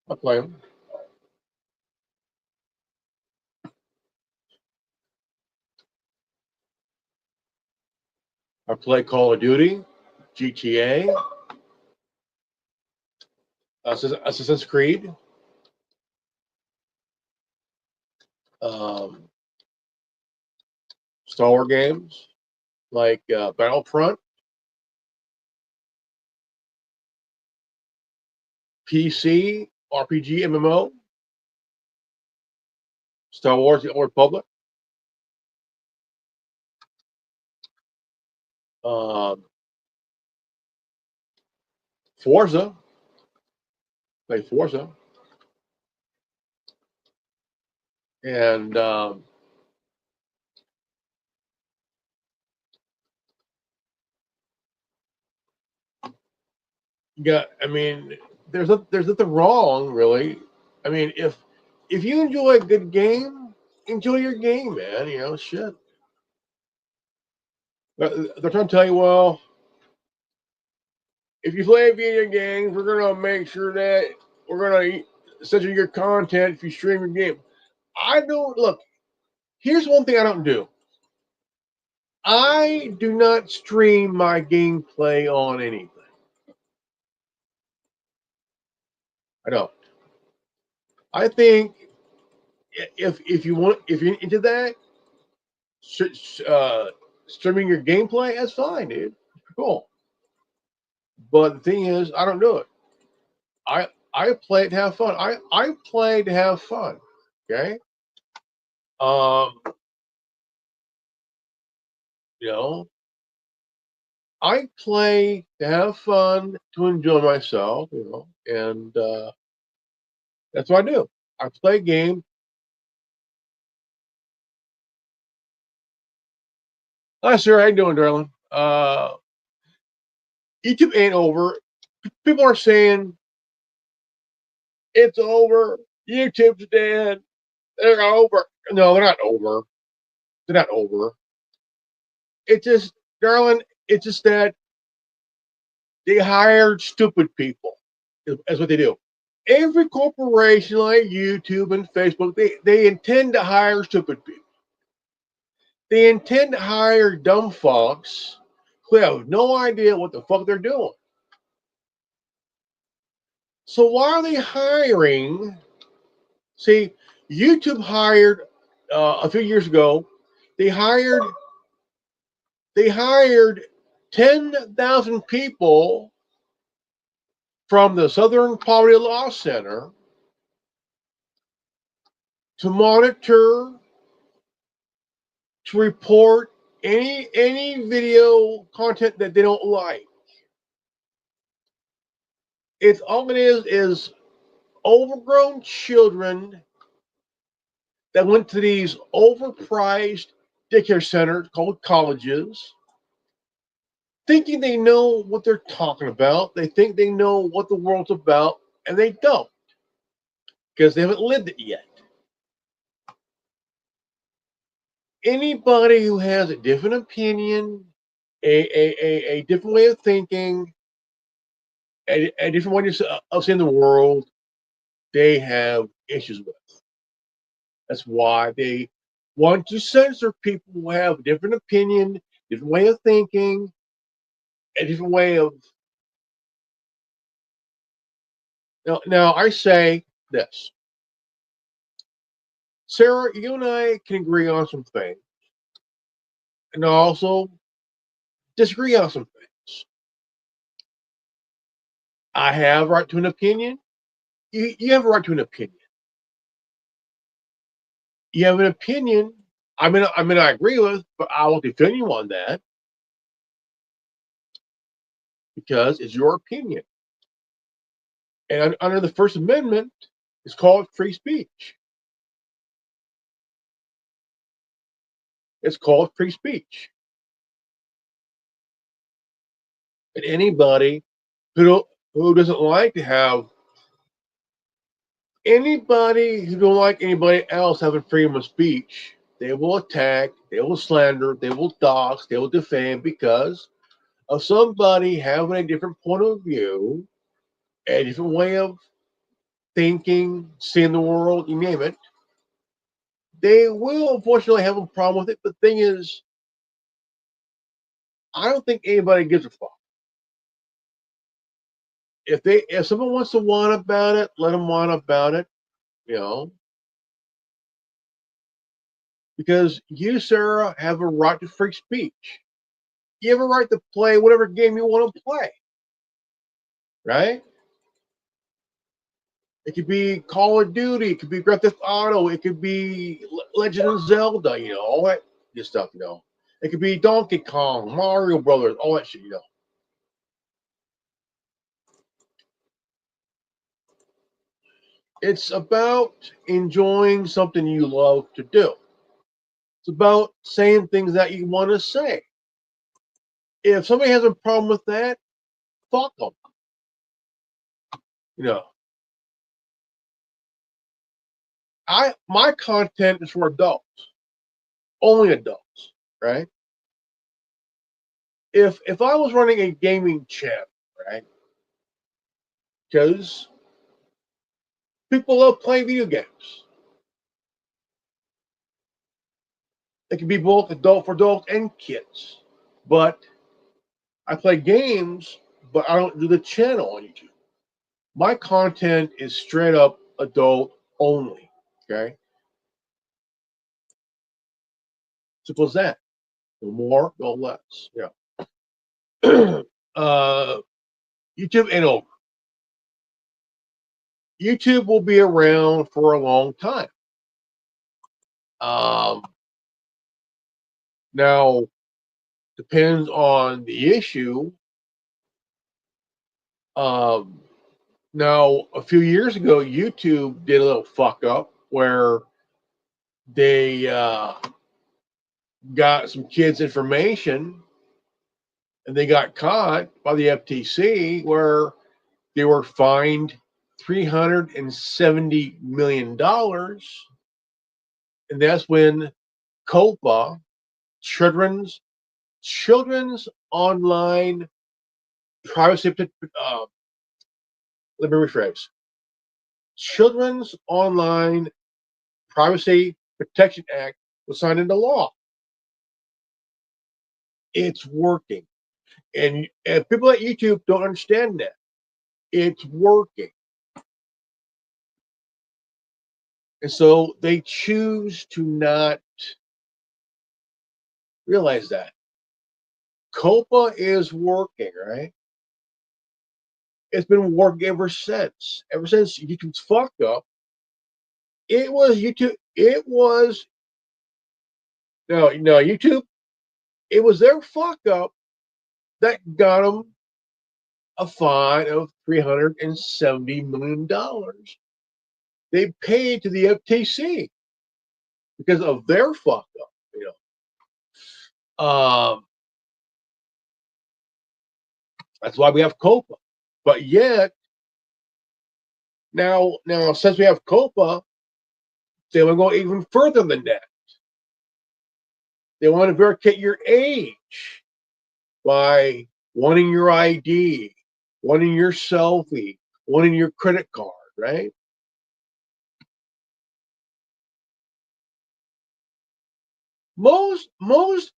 I play them. I play Call of Duty, GTA, Assassin's Creed, um, Star Wars games like Battlefront, PC, RPG, MMO, Star Wars: The Old Republic, um, Forza, play Forza, and you got. I mean, there's nothing wrong really. I mean, if you enjoy a good game, enjoy your game, man. You know, shit. They're trying to tell you, well, if you play video games, we're gonna make sure that we're gonna censor your content if you stream your game. I don't look. Here's one thing I don't do. I do not stream my gameplay on anything. I don't. I think if you're into that, uh, streaming your gameplay, that's fine, dude. Cool. But the thing is, I don't do it. I play to have fun. I play to have fun. Okay. Um, you know, I play to have fun, to enjoy myself, you know, and that's what I do. I play a game. Hi, sir. How you doing, darling? YouTube ain't over. People are saying it's over. YouTube's dead. They're over. No, they're not over. They're not over. It's just, darling, it's just that they hired stupid people. That's what they do. Every corporation like YouTube and Facebook, they intend to hire stupid people. They intend to hire dumb fucks who have no idea what the fuck they're doing. So why are they hiring? See, YouTube hired a few years ago. They hired 10,000 people from the Southern Poverty Law Center to monitor, to report any video content that they don't like. It's all it is overgrown children that went to these overpriced daycare centers called colleges, thinking they know what they're talking about. They think they know what the world's about, and they don't, because they haven't lived it yet. Anybody who has a different opinion, a different way of thinking, a different way of seeing the world, they have issues with. That's why they want to censor people who have a different opinion, different way of thinking, a different way of. Now I say this, Sarah, you and I can agree on some things, and also disagree on some things. I have a right to an opinion. You have a right to an opinion. You have an opinion. I agree with, but I will defend you on that because it's your opinion. And under the First Amendment, it's called free speech. It's called free speech. And anybody who doesn't like to have anybody who don't like anybody else having freedom of speech, they will attack, they will slander, they will dox, they will defame because of somebody having a different point of view, a different way of thinking, seeing the world, you name it. They will unfortunately have a problem with it. The thing is, I don't think anybody gives a fuck. If someone wants to whine about it, let them whine about it, you know. Because you, Sarah, have a right to free speech. You have a right to play whatever game you want to play, right? It could be Call of Duty, it could be Grand Theft Auto, it could be Legend of Zelda, all that good stuff. It could be Donkey Kong, Mario Brothers, all that shit. It's about enjoying something you love to do. It's about saying things that you want to say. If somebody has a problem with that, fuck them. You know, my content is for adults, only adults, right? If I was running a gaming channel, right? Because people love playing video games. It can be both adult for adults and kids. But I play games, but I don't do the channel on YouTube. My content is straight up adult only. Okay? Simple as that. No more, no less. Yeah. YouTube ain't over. YouTube will be around for a long time. Now, depends on the issue. Now, a few years ago, YouTube did a little fuck up where they got some kids' information and they got caught by the FTC where they were fined $370 million, and that's when COPA, Children's Online Privacy. Let me rephrase. Children's Online Privacy Protection Act was signed into law. It's working, and people at YouTube don't understand that. It's working. And so they choose to not realize that. COPA is working, right? It's been working ever since. Ever since YouTube's fucked up. It was YouTube. It was no YouTube. It was their fuck up that got them a fine of $370 million. They paid to the FTC because of their fuck up. That's why we have COPA. But yet now since we have COPA, they want to go even further than that. They want to verify your age by wanting your ID, wanting your selfie, wanting your credit card, right? Most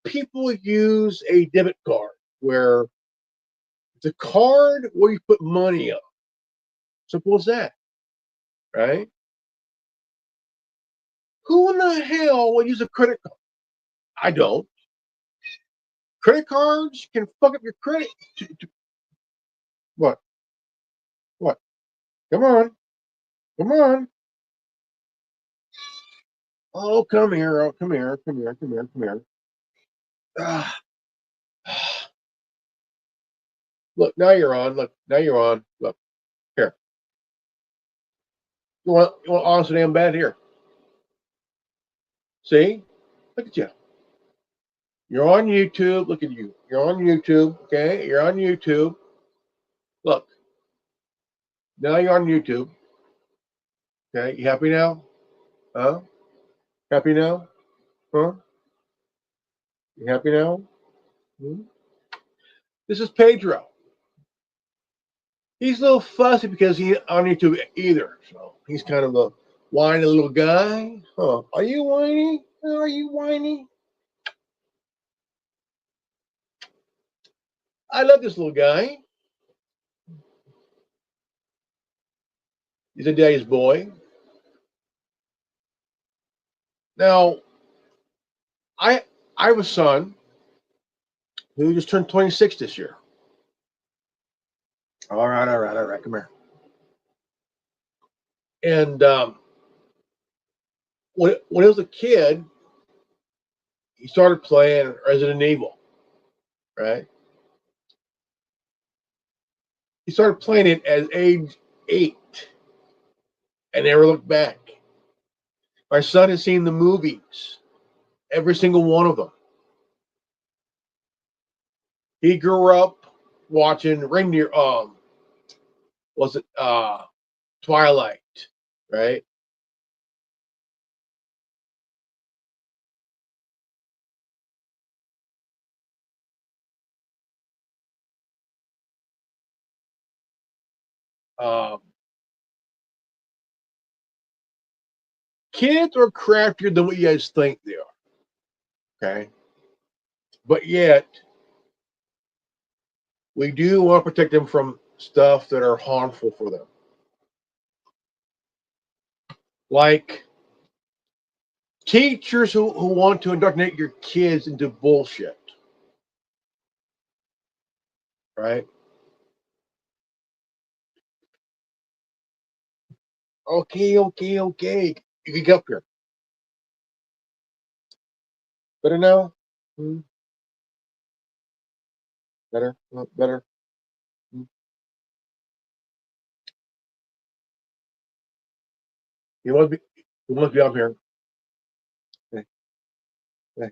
people use a debit card where the card where you put money on. Simple as that, right? Who in the hell would use a credit card? I don't. Credit cards can fuck up your credit. What? What? Come on. Come on. Oh, come here. Oh, come here. Come here. Come here. Come here. Ah. Look, now you're on. Look, now you're on. Look, here. You want honest damn bad here. See? Look at you. You're on YouTube. Look at you. You're on YouTube. Okay? You're on YouTube. Look. Now you're on YouTube. Okay? You happy now? Huh? Happy now? Huh? You happy now? Hmm? This is Pedro. He's a little fussy because he's on YouTube either. So he's kind of a whiny little guy. Huh? Are you whiny? Are you whiny? I love this little guy. He's a daddy's boy. Now, I have a son who just turned 26 this year. All right, all right, all right. Come here. And when he was a kid, he started playing Resident Evil, right? He started playing it at age 8 and never looked back. My son has seen the movies, every single one of them. He grew up watching reindeer. Was it Twilight, right? Um, Kids are craftier than what you guys think they are, okay? But yet, we do want to protect them from stuff that are harmful for them. Like teachers who want to indoctrinate your kids into bullshit, right? Okay, okay, okay. You can get up here. Better now? Hmm? Better? Better? Hmm? You must be up here. Okay, okay.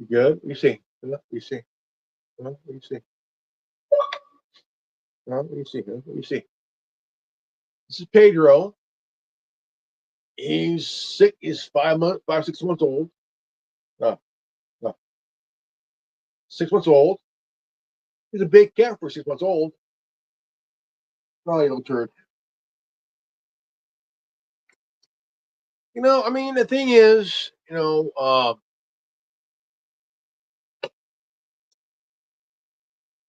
You good? You see? You see? You see? You see? You see? This is Pedro. He's sick. He's 6 months old. No, no, 6 months old. He's a big cat for 6 months old. Probably a little turd. I mean, the thing is,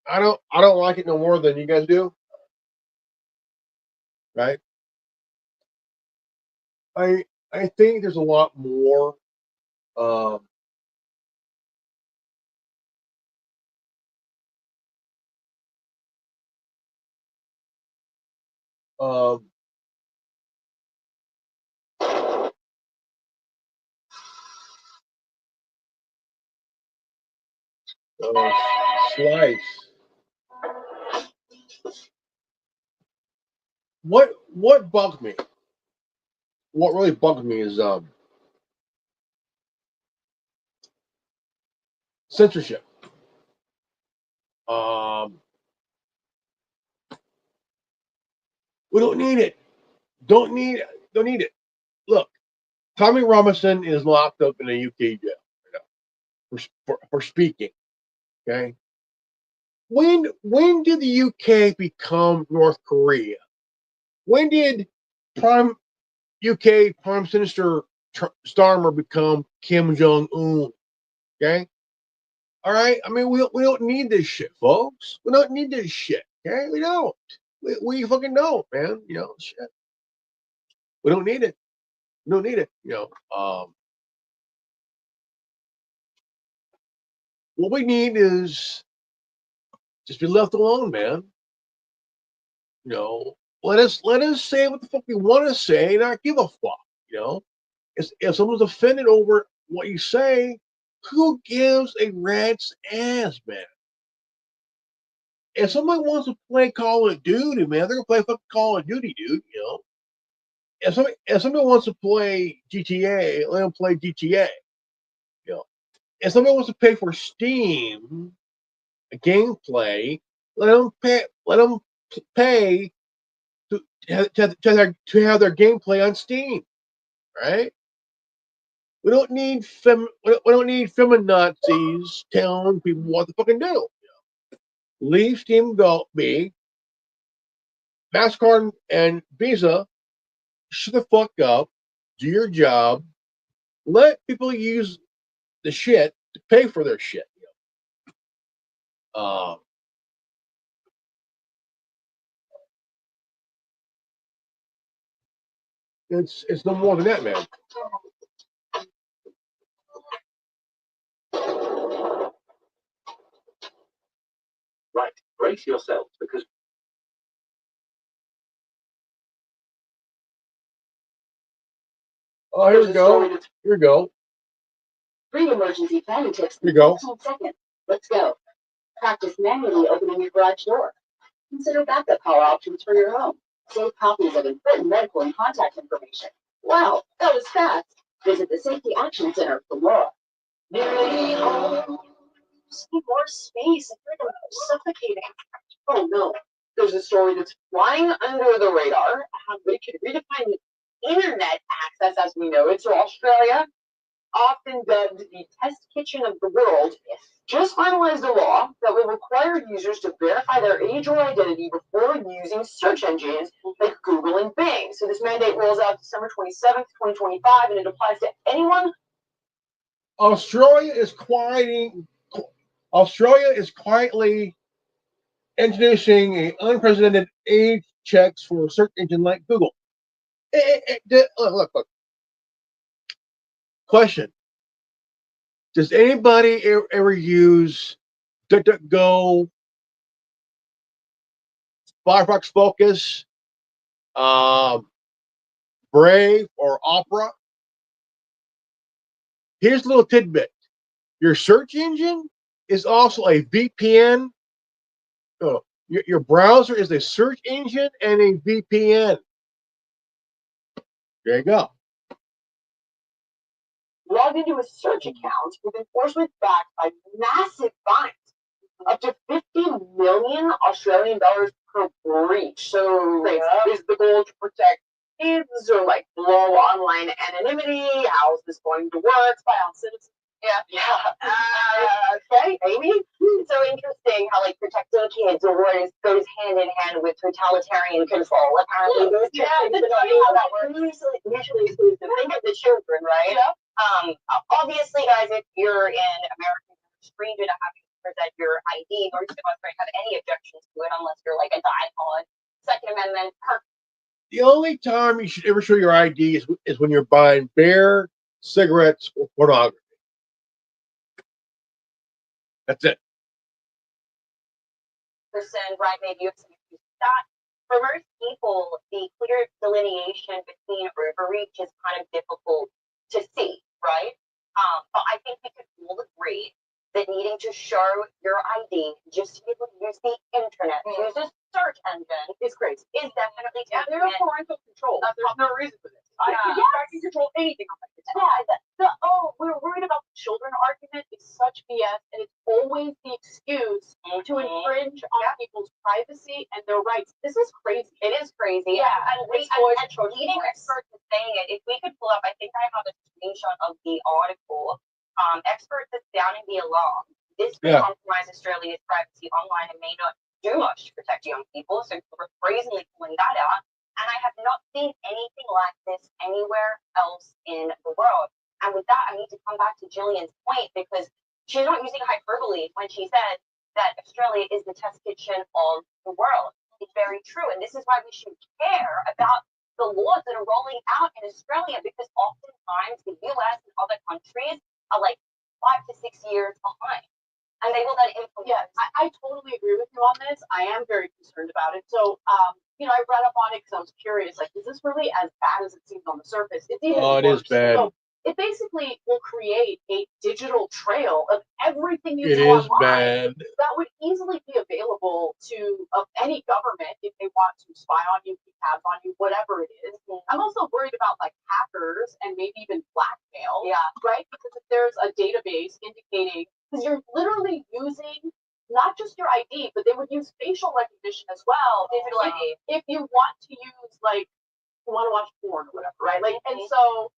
I don't like it no more than you guys do, right? I think there's a lot more. Um, um, uh, Slice. What bugs me? What really bugs me is censorship. Um, we don't need it. Don't need it. Look, Tommy Robinson is locked up in a UK jail for speaking. Okay. When did the UK become North Korea? When did Prime UK Prime Minister Starmer become Kim Jong Un? Okay. All right. I mean, we don't need this shit, folks. We don't need this shit. Okay. We don't. We fucking don't, man. Shit. We don't need it. We don't need it. What we need is just be left alone, man. Let us say what the fuck we want to say, and not give a fuck. You know, if someone's offended over what you say, who gives a rat's ass, man? If somebody wants to play Call of Duty, man, they're gonna play fucking Call of Duty, dude. If somebody wants to play GTA, let them play GTA. You know, if somebody wants to pay for Steam gameplay, let them pay. Let them pay to have their gameplay on Steam, right? We don't need feminazis telling people what to fucking do. Leave Steam go be. MasterCard and Visa, shut the fuck up. Do your job. Let people use the shit to pay for their shit. Um, it's no more than that, man. Right. Brace yourself because Oh, here we go. Here we go. Free emergency planning tips Here in we go. 15 seconds. Let's go. Practice manually opening your garage door. Consider backup power options for your home. Save copies of important medical and contact information. Wow, that was fast. Visit the Safety Action Center for more. Nearly home. Just need more space. I feel like I'm suffocating. Oh no. There's a story that's flying under the radar, but it could redefine internet access as we know it. So Australia, often dubbed the test kitchen of the world, just finalized a law that will require users to verify their age or identity before using search engines like Google and Bing. So this mandate rolls out December 27th, 2025, and it applies to anyone. Australia is quietly introducing an unprecedented age checks for a search engine like Google. Look. Question: does anybody ever use DuckDuckGo, Firefox Focus, um, Brave, or Opera? Here's a little tidbit: your search engine is also a VPN. Oh, your browser is a search engine and a VPN. There you go. Log into a search account with enforcement backed by massive fines. Up to 50 million Australian dollars per breach. So is the goal to protect kids or like blow online anonymity? How's this going to work? Spy on citizens. Yeah. Okay, Amy? It's so interesting how like protecting kids goes hand in hand with totalitarian control. Apparently, those two things don't know how that works. Mutually exclusive. Think of the children, right? Yeah. Obviously, guys, if you're in America, you're stranger to having to present your ID, nor does the Demonstrate have any objections to it unless you're like a diehard Second Amendment. The only time you should ever show your ID is when you're buying beer, cigarettes, or pornography. That's it. Person, right? Maybe you have some issues with that. For most people, the clear delineation between overreach is kind of difficult to see, right? But I think we could all agree that needing to show your ID just to be able to use the internet, use a search engine, Is crazy. is definitely Yeah, there's no parental control. There's no reason for this. I can control anything on my phone. We're worried about the children argument is such BS, and it's always the excuse to infringe on people's privacy and their rights. This is crazy. It is crazy. Yeah, and leading experts are saying it. If we could pull up, I think I have a screenshot of the article. Experts are sounding the alarm. This could compromise Australia's privacy online and may not do much to protect young people. So we're brazenly pulling that out. And I have not seen anything like this anywhere else in the world. And with that, I need to come back to Jillian's point because she's not using hyperbole when she said that Australia is the test kitchen of the world. It's very true. And this is why we should care about the laws that are rolling out in Australia because oftentimes the US and other countries are like 5 to 6 years behind. And they will then implement. Yeah, I totally agree with you on this. I am very concerned about it. So, I read up on it because I was curious. Like, is this really as bad as it seems on the surface? It's even it worse. is bad. So it basically will create a digital trail of everything you It do is online bad. that would easily be available to any government if they want to spy on you, keep tabs on you, whatever it is. I'm also worried about like hackers and maybe even blackmail. Yeah. Right? Because if there's a database indicating, because you're literally using not just your ID, but they would use facial recognition as well. Digital ID. If you want to use like you want to watch porn or whatever, right? Like, and so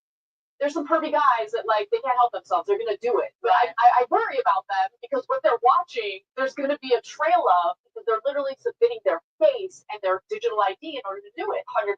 there's some pervy guys that like they can't help themselves. They're gonna do it. But I worry about them because what they're watching, there's gonna be a trail of because they're literally submitting their face and their digital ID in order to do it. 100%.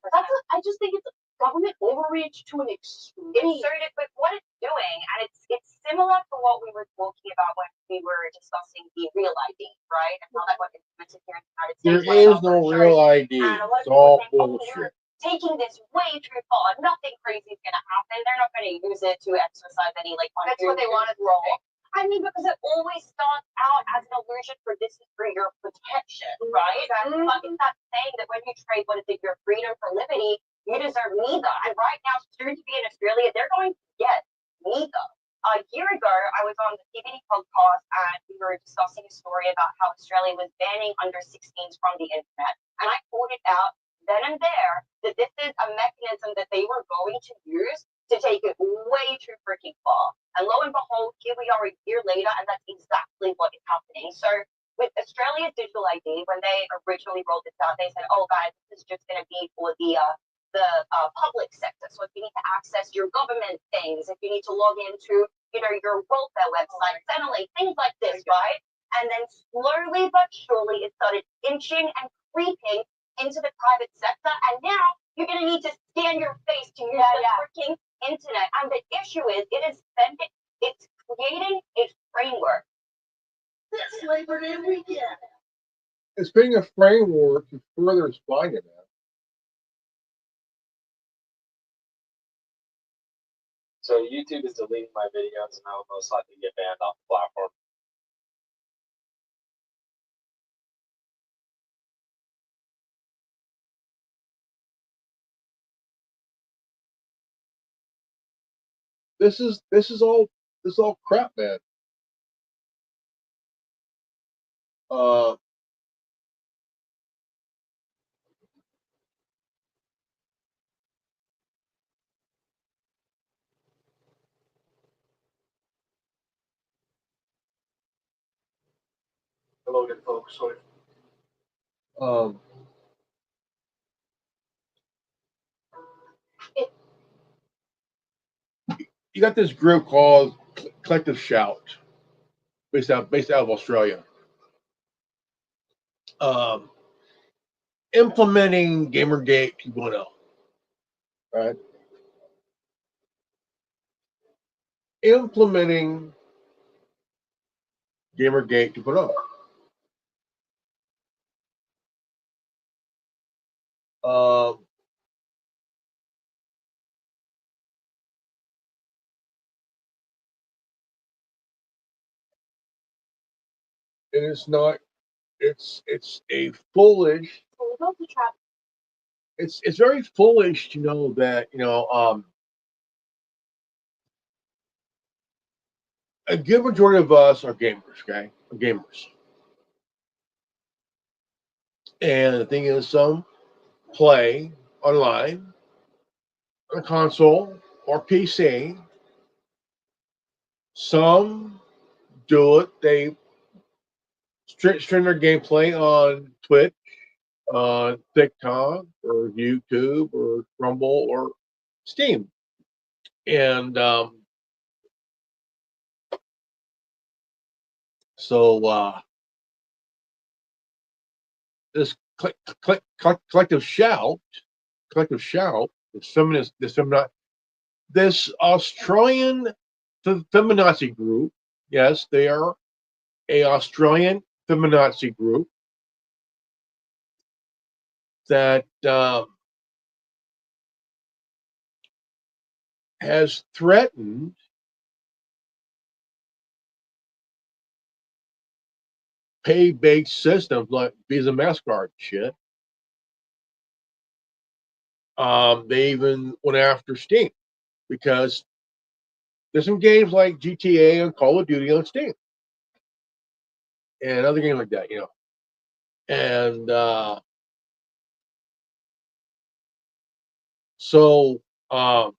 I just think it's government overreach to an extreme. Inserted with what it's doing, and it's similar to what we were talking about when we were discussing the real ID, right? And how that got implemented here in the United States. There is no real ID. It's all bullshit. Taking this way too far. Nothing crazy is going to happen. They're not going to use it to exercise any like. That's what they wanted wrong. I mean, because it always starts out as an illusion for this is for your protection, right? Exactly. But it's not saying that when you trade what is it, your freedom for liberty, you deserve neither. And right now, soon to be in Australia, they're going to get neither. A year ago, I was on the CBD podcast and we were discussing a story about how Australia was banning under 16s from the internet. And I called it out then and there that this is a mechanism that they were going to use to take it way too freaking far. And lo and behold, here we are a year later, and that's exactly what is happening. So with Australia's digital ID, when they originally rolled this out, they said, "Oh, guys, this is just going to be for the public sector. So if you need to access your government things, if you need to log into, your welfare website, Centrelink, things like this, right?" And then slowly but surely, it started inching and creeping into the private sector, and now you're going to need to scan your face to use the freaking internet. And the issue is, it's creating a framework. This Labor Day weekend. It's being a framework to further spying it out. So YouTube is deleting my videos, and I will most likely get banned off the platform. This is all crap, man. Hello again, folks. Sorry. Um, you got this group called Collective Shout, based out of Australia, um, implementing Gamergate 2.0, right? Implementing Gamergate 2.0. Um, and it's not. It's a foolish. It's very foolish to know that a good majority of us are gamers. Okay, gamers. And the thing is, some play online on a console or PC. Some do it. They stream their gameplay on Twitch, on TikTok, or YouTube, or Rumble, or Steam. And so this collective shout, this Australian feminazi group. Yes, they are a Australian feminazi group that has threatened pay-based systems like Visa, MasterCard shit. They even went after Steam because there's some games like GTA and Call of Duty on Steam and other games like that, And so um,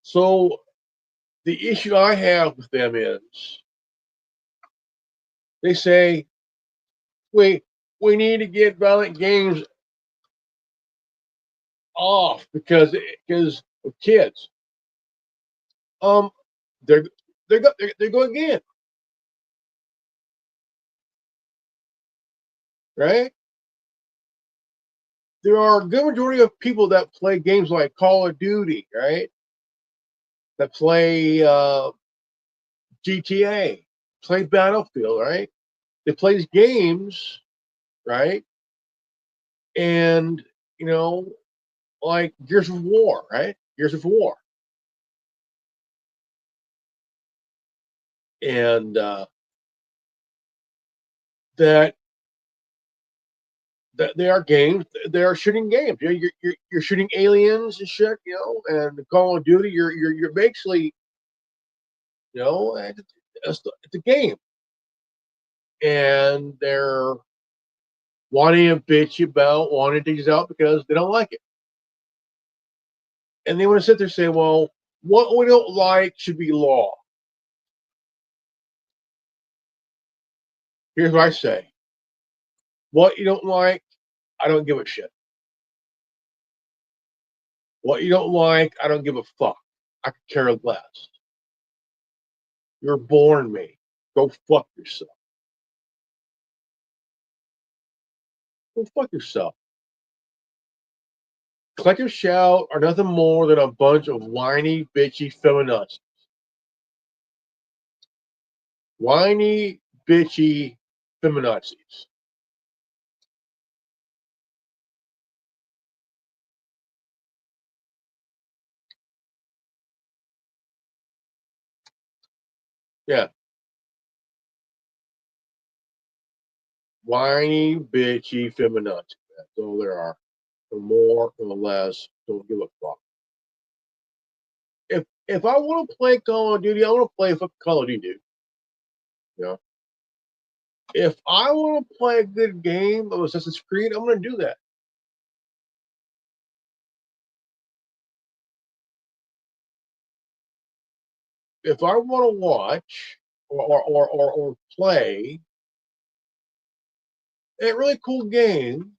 so the issue I have with them is they say we need to get violent games off because of kids. Um, they're they're going again, right? There are a good majority of people that play games like Call of Duty, right? That play GTA, play Battlefield, right? They play these games, right? And like Gears of War, right? Gears of War, and that they are games. They are shooting games. You're shooting aliens and shit, And Call of Duty, you're basically, it's a game, and they're wanting to bitch about wanting things out because they don't like it, and they want to sit there and say, "Well, what we don't like should be law." Here's what I say: what you don't like, I don't give a shit. What you don't like, I don't give a fuck. I could care less. You're born me. Go fuck yourself. Go fuck yourself. Collective Shout are nothing more than a bunch of whiny, bitchy feminists. Whiny, bitchy feminazis. Yeah. Whiny, bitchy feminazis. That's all there are. No more, no less. Don't give a fuck. If I want to play Call of Duty, I want to play fucking Call of Duty. You know? If I want to play a good game of Assassin's Creed, I'm going to do that. if I want to watch or play a really cool game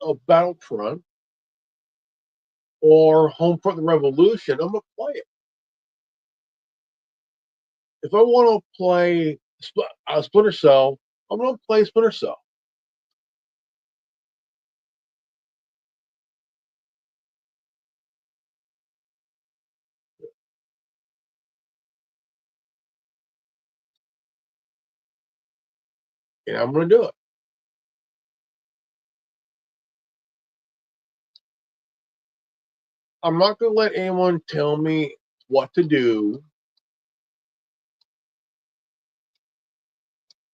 of Battlefront or Homefront: The Revolution, I'm gonna play it. If I want to play Splinter Cell, I'm gonna play Splinter Cell. And I'm gonna do it. I'm not gonna let anyone tell me what to do.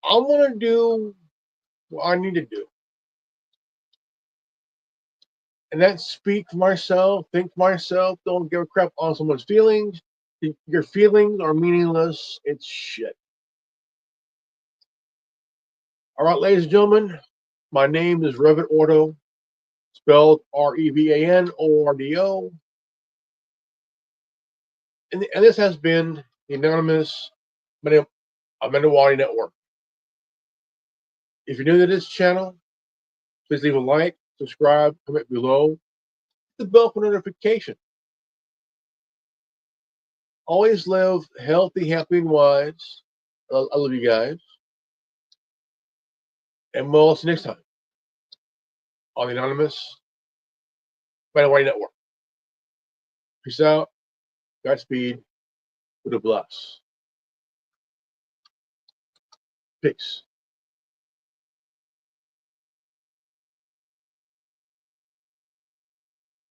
I'm gonna do what I need to do. And that's speak for myself, think for myself, don't give a crap on someone's feelings. Your feelings are meaningless. It's shit. All right, ladies and gentlemen, my name is Revan Ordo, spelled Revanordo. And this has been the anonymous Mando'Ade Network. If you're new to this channel, please leave a like, subscribe, comment below, hit the bell for notification. Always live healthy, happy, and wise. I love you guys. And we'll see you next time on the Anonymous Mando'Ade Network. Peace out. Godspeed. With a bless. Peace.